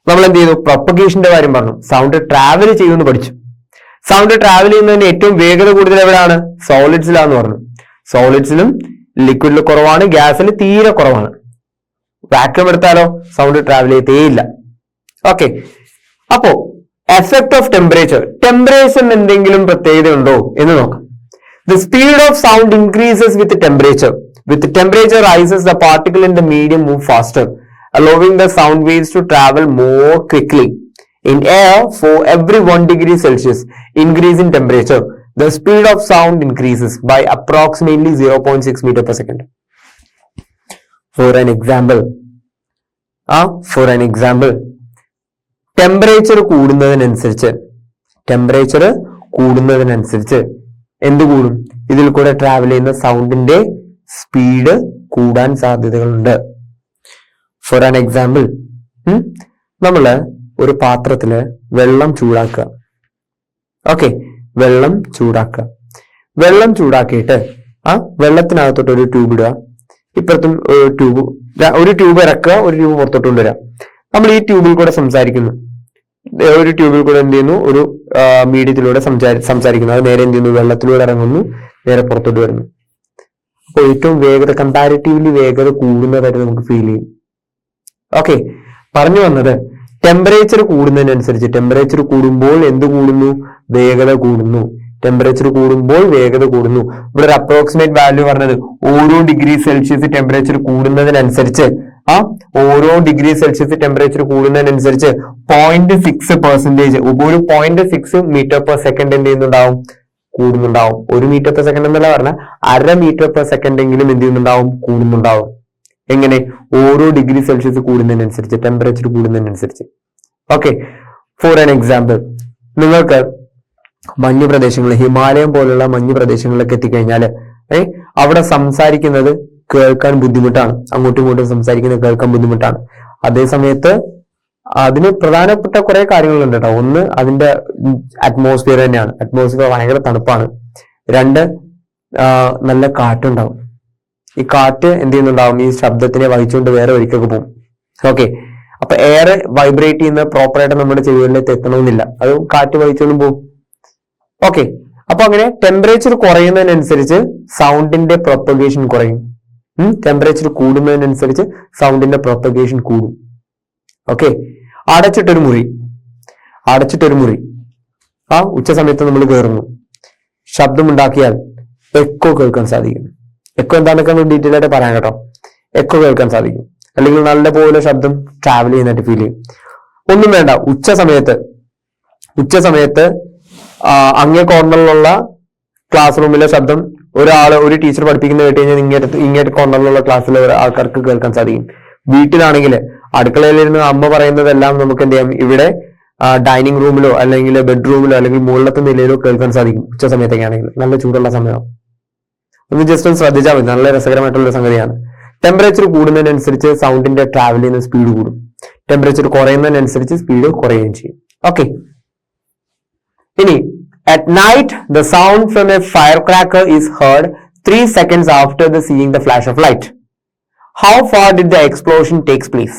നമ്മൾ എന്ത് ചെയ്തു? പ്രൊപ്പഗേഷന്റെ കാര്യം പറഞ്ഞു. സൗണ്ട് ട്രാവൽ ചെയ്യുമെന്ന് പഠിച്ചു. സൗണ്ട് ട്രാവൽ ചെയ്യുന്നതിന് ഏറ്റവും വേഗത കൂടുതൽ എവിടെയാണ്? സോളിഡ്സിലാന്ന് പറഞ്ഞു. സോളിഡ്സിലും ലിക്വിഡിൽ കുറവാണ്, ഗ്യാസിൽ തീരെ കുറവാണ്. വാക്വം എടുത്താലോ സൗണ്ട് ട്രാവൽ ചെയ്തേയില്ല. ഓക്കെ, അപ്പോ എഫക്ട് ഓഫ് ടെമ്പറേച്ചർ. ടെമ്പറേച്ചറിന് എന്തെങ്കിലും പ്രത്യേകത ഉണ്ടോ എന്ന് നോക്കാം. The speed of sound increases with temperature. With temperature rises, the particle in the medium move faster, allowing the sound waves to travel more quickly. In air, for every 1 degree Celsius increase in temperature, the speed of sound increases by approximately 0.6 meter per second. For an example, temperature കൂടുന്നതിനനുസരിച്ച് എന്ത് കൂടും? ഇതിൽ കൂടെ ട്രാവൽ ചെയ്യുന്ന സൗണ്ടിന്റെ സ്പീഡ് കൂടാൻ സാധ്യതകളുണ്ട്. ഫോർ ആൻ എക്സാമ്പിൾ, നമ്മള് ഒരു പാത്രത്തില് വെള്ളം ചൂടാക്കുക. ഓക്കെ, വെള്ളം ചൂടാക്കിയിട്ട് ആ വെള്ളത്തിനകത്തോട്ട് ഒരു ട്യൂബ് ഇടുക. ഇപ്പുറത്തും ഒരു ട്യൂബ് ഇറക്കുക, ഒരു ട്യൂബ് പുറത്തോട്ട് കൊണ്ടുവരിക. നമ്മൾ ഈ ട്യൂബിൽ കൂടെ സംസാരിക്കുന്നു. ഒരു ട്യൂബിൽ കൂടെ എന്ത് ചെയ്യുന്നു? ഒരു മീഡിയത്തിലൂടെ സംസാരിക്കുന്നു. അത് നേരെ എന്ത് ചെയ്യുന്നു? വെള്ളത്തിലൂടെ ഇറങ്ങുന്നു, നേരെ പുറത്തോട്ട് വരുന്നു. അപ്പോൾ ഏറ്റവും വേഗത, കമ്പാരിറ്റീവ്ലി വേഗത കൂടുന്നതായിട്ട് നമുക്ക് ഫീൽ ചെയ്യും. ഓക്കെ, പറഞ്ഞു വന്നത് ടെമ്പറേച്ചർ കൂടുന്നതിനനുസരിച്ച്, ടെമ്പറേച്ചർ കൂടുമ്പോൾ എന്ത് കൂടുന്നു? വേഗത കൂടുന്നു. ടെമ്പറേച്ചർ കൂടുമ്പോൾ വേഗത കൂടുന്നു. ഇവിടെ ഒരു അപ്രോക്സിമേറ്റ് വാല്യൂ പറഞ്ഞത് ഓരോ ഡിഗ്രി സെൽഷ്യസ് ടെമ്പറേച്ചർ കൂടുന്നതിനനുസരിച്ച് ഓരോ ഡിഗ്രി സെൽഷ്യസ് ടെമ്പറേച്ചർ കൂടുന്നതിനനുസരിച്ച് 0.6%, ഒരു 0.6 മീറ്റർ പെർ സെക്കൻഡ് എന്ത് ചെയ്യുന്നുണ്ടാവും? കൂടുന്നുണ്ടാവും. 1 മീറ്റർ പെർ സെക്കൻഡ് എന്നല്ല പറഞ്ഞ, 1/2 മീറ്റർ പെർ സെക്കൻഡ് എങ്കിലും എന്ത് ചെയ്യുന്നുണ്ടാവും? കൂടുന്നുണ്ടാവും. എങ്ങനെ? ഓരോ ഡിഗ്രി സെൽഷ്യസ് കൂടുന്നതിനനുസരിച്ച്, ടെമ്പറേച്ചർ കൂടുന്നതിനനുസരിച്ച്. ഓക്കെ, ഫോർ ആൻ എക്സാമ്പിൾ, നിങ്ങൾക്ക് മഞ്ഞു പ്രദേശങ്ങൾ, ഹിമാലയം പോലുള്ള മഞ്ഞു പ്രദേശങ്ങളിലൊക്കെ എത്തിക്കഴിഞ്ഞാൽ അവിടെ സംസാരിക്കുന്നത് കേൾക്കാൻ ബുദ്ധിമുട്ടാണ്. അങ്ങോട്ടും ഇങ്ങോട്ടും സംസാരിക്കുന്നത് കേൾക്കാൻ ബുദ്ധിമുട്ടാണ്. അതേ സമയത്ത് അതിന് പ്രധാനപ്പെട്ട കുറെ കാര്യങ്ങളുണ്ട് കേട്ടോ. ഒന്ന്, അതിന്റെ അറ്റ്മോസ്ഫിയർ തന്നെയാണ്. അറ്റ്മോസ്ഫിയർ ഭയങ്കര തണുപ്പാണ്. 2, നല്ല കാറ്റുണ്ടാവും. ഈ കാറ്റ് എന്ത് ചെയ്യുന്നുണ്ടാവും? ഈ ശബ്ദത്തിനെ വഹിച്ചുകൊണ്ട് വേറെ ഒരിക്കൊക്കെ പോകും. ഓക്കെ, അപ്പൊ എയർ വൈബ്രേറ്റ് ചെയ്യുന്ന പ്രോപ്പറായിട്ട് നമ്മുടെ ചെവികളിലേക്ക് എത്തണമെന്നില്ല, അത് കാറ്റ് വഹിച്ചുകൊണ്ടും പോകും. ഓക്കെ, അപ്പൊ അങ്ങനെ ടെമ്പറേച്ചർ കുറയുന്നതിനനുസരിച്ച് സൗണ്ടിന്റെ പ്രൊപ്പഗേഷൻ കുറയും. ടെമ്പറേച്ചർ കൂടുന്നതിനനുസരിച്ച് സൗണ്ടിന്റെ പ്രൊപ്പഗേഷൻ കൂടും. ഓക്കെ, അടച്ചിട്ടൊരു മുറി ഉച്ച സമയത്ത് നമ്മൾ കയറുന്നു. ശബ്ദമുണ്ടാക്കിയാൽ എക്കോ കേൾക്കാൻ സാധിക്കും. എക്കോ എന്താണെന്നൊക്കെ നമ്മൾ ഡീറ്റെയിൽ ആയിട്ട് പറയാം കേട്ടോ. എക്കോ കേൾക്കാൻ സാധിക്കും, അല്ലെങ്കിൽ നല്ല പോലെ ശബ്ദം ട്രാവൽ ചെയ്യുന്നതായിട്ട് ഫീൽ ചെയ്യും. ഒന്നും വേണ്ട, ഉച്ച സമയത്ത് അങ്ങേ കോർണറിലുള്ള ക്ലാസ് റൂമിലെ ശബ്ദം ഒരു ടീച്ചർ പഠിപ്പിക്കുന്ന കേട്ട് കഴിഞ്ഞാൽ ഇങ്ങേറ്റ് കോർണറിലുള്ള ക്ലാസ്സിലെ ആൾക്കാർക്ക് കേൾക്കാൻ സാധിക്കും. വീട്ടിലാണെങ്കിൽ അടുക്കളയിലിരുന്ന് അമ്മ പറയുന്നതെല്ലാം നമുക്ക് എന്ത് ചെയ്യാം? ഇവിടെ ഡൈനിങ് റൂമിലോ അല്ലെങ്കിൽ ബെഡ്റൂമിലോ അല്ലെങ്കിൽ മുകളിലത്തെ നിലയിലോ കേൾക്കാൻ സാധിക്കും. ഉച്ച സമയത്തൊക്കെ ആണെങ്കിൽ നല്ല ചൂടുള്ള സമയം. ഒന്ന് ജസ്റ്റ് ഒന്ന് ശ്രദ്ധിച്ചാൽ മതി, നല്ല രസകരമായിട്ടുള്ള സംഗതിയാണ്. ടെമ്പറേച്ചർ കൂടുന്നതിനനുസരിച്ച് സൗണ്ടിന്റെ ട്രാവൽ ചെയ്യുന്ന സ്പീഡ് കൂടും, ടെമ്പറേച്ചർ കുറയുന്നതിനനുസരിച്ച് സ്പീഡ് കുറയുകയും ചെയ്യും. ഓക്കെ, ഇനി at night the sound from a firecracker is heard 3 seconds after the seeing the flash of light. How far did the explosion takes place?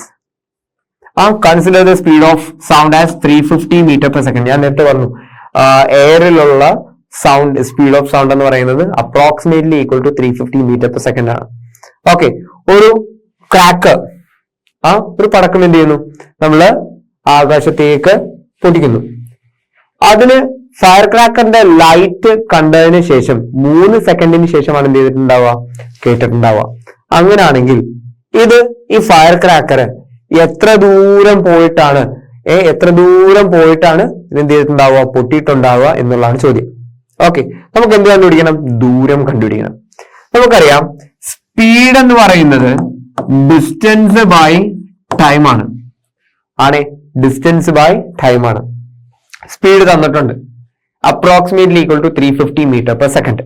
Consider the speed of sound as 350 meter per second. ഞാൻ നേരത്തെ പറഞ്ഞു എയറിലുള്ള സൗണ്ട് സ്പീഡ് ഓഫ് സൗണ്ട് എന്ന് പറയുന്നത് approximately equal to 350 metre per second ആണ്. ഓക്കെ, ഒരു ക്രാക്കർ ഒരു പടക്കം എന്ത് ചെയ്യുന്നു, നമ്മള് ആകാശത്തേക്ക് പൊട്ടിക്കുന്നു. അതിന് ഫയർ ക്രാക്കറിന്റെ ലൈറ്റ് കണ്ടതിന് ശേഷം 3 സെക്കൻഡിന് ശേഷമാണ് എന്ത് ചെയ്തിട്ടുണ്ടാവുക, കേട്ടിട്ടുണ്ടാവുക. അങ്ങനെയാണെങ്കിൽ ഇത് ഈ ഫയർ ക്രാക്കർ എത്ര ദൂരം പോയിട്ടാണ് ഇത് എന്ത് ചെയ്തിട്ടുണ്ടാവുക, പൊട്ടിയിട്ടുണ്ടാവുക എന്നുള്ളതാണ് ചോദ്യം. ഓക്കെ, നമുക്ക് എന്ത് കണ്ടുപിടിക്കണം, ദൂരം കണ്ടുപിടിക്കണം. നമുക്കറിയാം സ്പീഡ് എന്ന് പറയുന്നത് ഡിസ്റ്റൻസ് ബൈ ടൈം ആണ്. ഡിസ്റ്റൻസ് ബൈ ടൈം ആണ്. സ്പീഡ് തന്നിട്ടുണ്ട് approximately equal to 350 metre per second.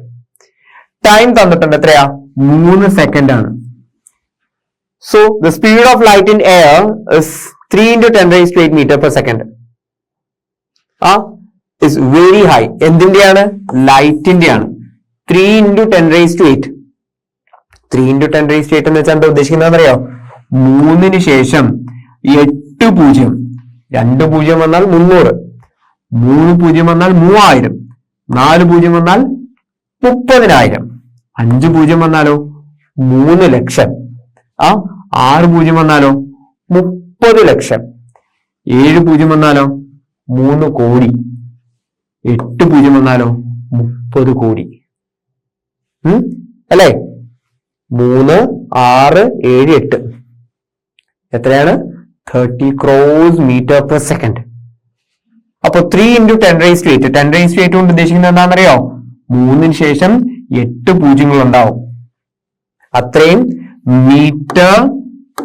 Time തന്നിട്ടുണ്ട് എത്രയാ, 3 സെക്കൻഡ് ആണ്. So the speed of light in air is 3 into 10 raised to 8 meter per second. Is very high. എന്തിന്റെയാണ്, ലൈറ്റിന്റെയാണ്. 3 into 10 raised to 8. 3 into 10 raised to 8 എന്ന് വെച്ചാൽ എന്താ ഉദ്ദേശിക്കുന്നത് അറിയോ, 3 ശേഷം 8 പൂജ്യം, 2 പൂജ്യം വന്നാൽ 300, 3 പൂജ്യം വന്നാൽ 3000, 4 പൂജ്യം വന്നാൽ 30,000, 5 പൂജ്യം വന്നാലോ 3 ലക്ഷം, 6 പൂജ്യം വന്നാലോ 30 ലക്ഷം, 7 പൂജ്യം വന്നാലോ 3 കോടി, 8 പൂജ്യം വന്നാലോ 30 കോടി. അല്ലേ? 3, 6, 7, 8 എത്രയാണ്, 30 crores meter per second. അപ്പൊ 3 into 10 raised to 8. 10 raised to 8 കൊണ്ട് ഉദ്ദേശിക്കുന്നത് എന്താണെന്നറിയോ, 3 ശേഷം 8 പൂജ്യങ്ങൾ ഉണ്ടാവും. അത്രയും മീറ്റർ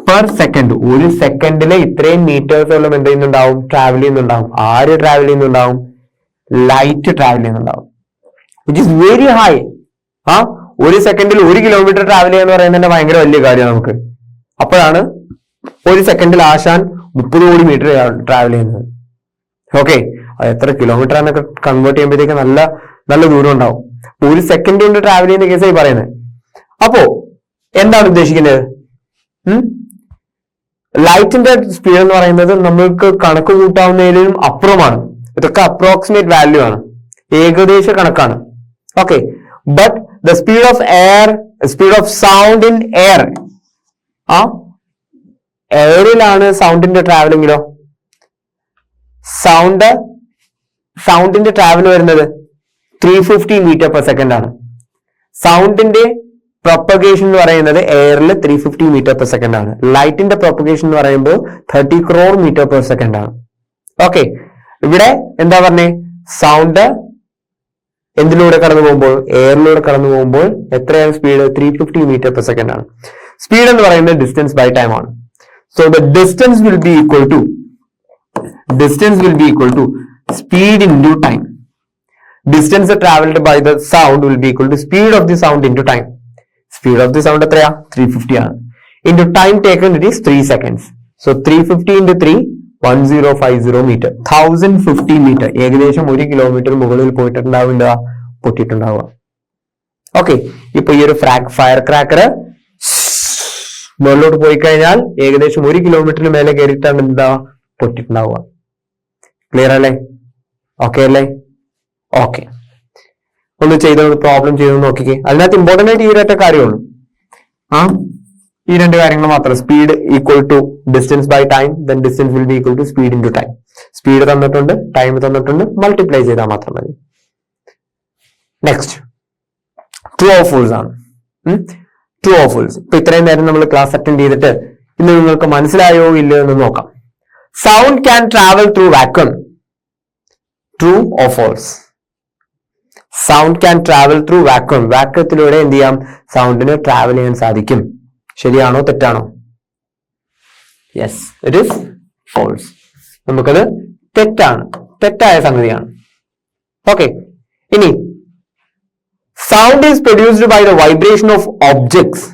പെർ സെക്കൻഡ്. ഒരു സെക്കൻഡില് ഇത്രയും മീറ്റേഴ്സോളം എന്ത് ചെയ്യുന്നുണ്ടാവും, ട്രാവൽ ചെയ്യുന്നുണ്ടാവും. ആര് ട്രാവൽ ചെയ്യുന്നുണ്ടാവും, ലൈറ്റ് ട്രാവൽ ചെയ്യുന്നുണ്ടാവും. Which is very high. ഒരു സെക്കൻഡിൽ 1 കിലോമീറ്റർ ട്രാവൽ ചെയ്യാന്ന് പറയുന്നത് ഭയങ്കര വലിയ കാര്യമാണ് നമുക്ക്. അപ്പോഴാണ് ഒരു സെക്കൻഡിൽ ആശാൻ 30 കോടി മീറ്റർ ട്രാവൽ ചെയ്യുന്നത്. ഓക്കെ, അത് എത്ര കിലോമീറ്റർ ആണെന്നൊക്കെ കൺവേർട്ട് ചെയ്യുമ്പോഴത്തേക്ക് നല്ല നല്ല ദൂരം ഉണ്ടാവും. ഒരു സെക്കൻഡ് കൊണ്ട് ട്രാവൽ ചെയ്യുന്ന കേസായി പറയുന്നത്. അപ്പോ എന്താണ് ഉദ്ദേശിക്കുന്നത്, ലൈറ്റിന്റെ സ്പീഡ് എന്ന് പറയുന്നത് നമ്മൾക്ക് കണക്ക് കൂട്ടാവുന്നതിലും അപ്പുറമാണ്. ഇതൊക്കെ അപ്രോക്സിമേറ്റ് വാല്യൂ ആണ്, ഏകദേശ കണക്കാണ്. Okay, but the speed of sound in air, എയറിലാണ് സൗണ്ടിന്റെ ട്രാവലിംഗിലോ, സൗണ്ടിന്റെ ട്രാവൽ വരുന്നത് 350 മീറ്റർ പെർ സെക്കൻഡ് ആണ്. സൗണ്ടിന്റെ പ്രൊപ്പഗേഷൻ എന്ന് പറയുന്നത് എയറിൽ 350 മീറ്റർ പെർ സെക്കൻഡ് ആണ്. ലൈറ്റിന്റെ പ്രൊപ്പഗേഷൻ എന്ന് പറയുമ്പോൾ 30 crore മീറ്റർ പെർ സെക്കൻഡ് ആണ്. ഓക്കെ, ഇവിടെ എന്താ പറഞ്ഞേ, സൗണ്ട് എന്തിലൂടെ കടന്നു പോകുമ്പോൾ, എയറിലൂടെ കടന്നു പോകുമ്പോൾ എത്രയാണ് സ്പീഡ്, 350 മീറ്റർ പെർ സെക്കൻഡ് ആണ്. സ്പീഡ് എന്ന് പറയുന്നത് ഡിസ്റ്റൻസ് ബൈ ടൈം ആണ്. So the distance will be equal to speed into time. Distance traveled by the sound will be equal to speed of the sound into time. Speed of the sound എത്രയാ, 350 ആണ്. Into time taken it is 3 seconds. So 350 into 3, 1050 meter. 1050 meter. ഏകദേശം 1 കിലോമീറ്റർ മുകളിൽ പൊട്ടിയിട്ടുണ്ടാവുക. ഓക്കെ, ഇപ്പൊ ഈ ഒരു ഫയർ ക്രാക്കർ മുകളിലോട്ട് പോയി കഴിഞ്ഞാൽ ഏകദേശം 1 കിലോമീറ്ററിന് മേലെ കയറിയിട്ടാണ് എന്താ പൊട്ടിയിട്ടുണ്ടാവുക. ക്ലിയർ അല്ലേ? ഓക്കെ അല്ലേ? ഓക്കെ, ഒന്ന് പ്രോബ്ലം ചെയ്ത് നോക്കിക്കേ. അതിനകത്ത് ഇമ്പോർട്ടന്റ് ആയിട്ട് ഈ ഒരൊറ്റ കാര്യമുള്ളൂ. ഈ 2 കാര്യങ്ങൾ മാത്രം. Speed equal to distance by time, then distance will be equal to speed into time. Speed തന്നിട്ടുണ്ട്, ടൈം തന്നിട്ടുണ്ട്, മൾട്ടിപ്ലൈ ചെയ്താൽ മാത്രം മതി. നെക്സ്റ്റ് ട്രൂ ഓർ ഫാൾസ് ആണ്. True or false. ഇപ്പൊ ഇത്രയും നേരം നമ്മൾ ക്ലാസ് അറ്റൻഡ് ചെയ്തിട്ട് ഇന്ന് നിങ്ങൾക്ക് മനസ്സിലായോ ഇല്ലയോ എന്ന് നോക്കാം. Sound can travel through vacuum. True or false? Sound can travel through vacuum. വാക്വത്തിലൂടെ എന്ത് ചെയ്യാം, സൗണ്ടിന് ട്രാവൽ ചെയ്യാൻ സാധിക്കും. ശരിയാണോ തെറ്റാണോ? Yes, it is false. നമുക്കത് തെറ്റായ സംഗതിയാണ്. ഓക്കെ, ഇനി sound is produced by the vibration of objects.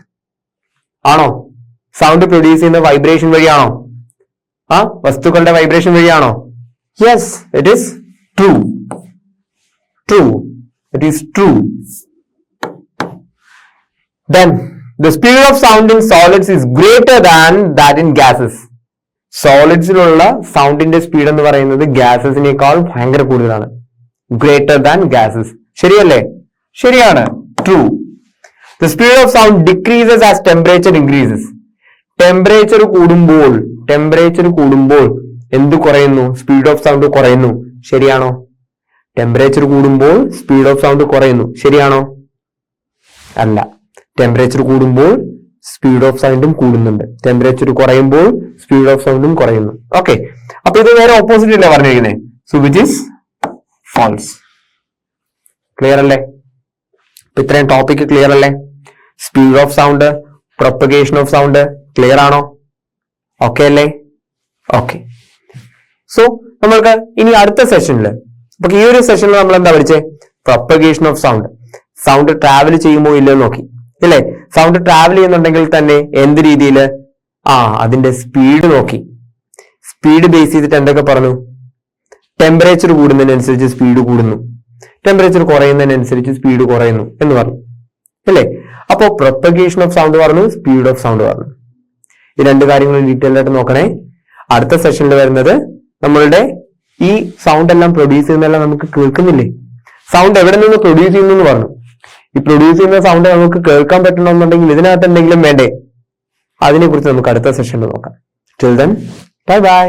ആണോ? സൗണ്ട് പ്രൊഡ്യൂസ് ചെയ്യുന്ന വൈബ്രേഷൻ വഴിയാണോ? വസ്തുക്കളുടെ വൈബ്രേഷൻ വഴിയാണോ? Yes, it is true. It is true. Then the speed of sound in solids is greater than that in gases. സോളിഡ്സിലുള്ള സൗണ്ടിന്റെ സ്പീഡ് എന്ന് പറയുന്നത് ഗ്യാസസിനേക്കാൾ ഭയങ്കര കൂടുതലാണ്. Greater than gases. ശരിയല്ലേ? ശരിയാണ്. True. The speed of sound decreases as temperature increases. Temperature കൂടുമ്പോൾ എന്ത് കുറയുന്നു? സ്പീഡ് ഓഫ് സൗണ്ട് കുറയുന്നു. ശരിയാണോ? ടെമ്പറേച്ചർ കൂടുമ്പോൾ സ്പീഡ് ഓഫ് സൗണ്ട് കുറയുന്നു. ശരിയാണോ? അല്ല. ടെമ്പറേച്ചർ കൂടുമ്പോൾ സ്പീഡ് ഓഫ് സൗണ്ടും കൂടുന്നുണ്ട്. ടെമ്പറേച്ചർ കുറയുമ്പോൾ സ്പീഡ് ഓഫ് സൗണ്ടും കുറയുന്നു. ഓക്കെ, അപ്പൊ ഇത് നേരെ ഓപ്പോസിറ്റ് അല്ലേ പറഞ്ഞിരിക്കുന്നത്. So which is false. Clear അല്ലേ? അപ്പൊ ഇത്രയും ടോപ്പിക് ക്ലിയർ അല്ലേ? Speed of sound, propagation of sound clear ആണോ? ഓക്കെ അല്ലേ? ഓക്കെ. സോ നമ്മൾക്ക് ഇനി അടുത്ത സെഷനിൽ, അപ്പൊ ഈ ഒരു സെഷനിൽ നമ്മൾ എന്താ പഠിച്ചേ? Propagation of sound. Sound travel ചെയ്യുമോ ഇല്ലയോ നോക്കി അല്ലേ? സൗണ്ട് ട്രാവൽ ചെയ്യുന്നുണ്ടെങ്കിൽ തന്നെ എന്ത് രീതിയിൽ? അതിന്റെ സ്പീഡ് നോക്കി. സ്പീഡ് ബേസ് ചെയ്തിട്ട് എന്തൊക്കെ പറഞ്ഞു? ടെമ്പറേച്ചർ കൂടുന്നതിനനുസരിച്ച് സ്പീഡ് കൂടുന്നു, ടെമ്പറേച്ചർ കുറയുന്നതിനനുസരിച്ച് സ്പീഡ് കുറയുന്നു എന്ന് പറഞ്ഞു അല്ലേ? അപ്പോ പ്രൊപ്പഗേഷൻ ഓഫ് സൗണ്ട് പറഞ്ഞു, സ്പീഡ് ഓഫ് സൗണ്ട് പറഞ്ഞു. ഈ രണ്ട് കാര്യങ്ങൾ ഡീറ്റെയിൽ ആയിട്ട് നോക്കണേ. അടുത്ത സെഷനിൽ വരുന്നത് നമ്മളുടെ ഈ സൗണ്ട് എല്ലാം പ്രൊഡ്യൂസ് ചെയ്യുന്നതെല്ലാം നമുക്ക് കേൾക്കുന്നില്ലേ? സൗണ്ട് എവിടെ നിന്ന് പ്രൊഡ്യൂസ് ചെയ്യുന്നു എന്ന് പറഞ്ഞു. ഈ പ്രൊഡ്യൂസ് ചെയ്യുന്ന സൗണ്ട് നമുക്ക് കേൾക്കാൻ പറ്റണമെന്നുണ്ടെങ്കിൽ ഇതിനകത്ത് എന്തെങ്കിലും വേണ്ടേ? അതിനെ കുറിച്ച് നമുക്ക് അടുത്ത സെഷനിൽ നോക്കാം. Till then bye bye.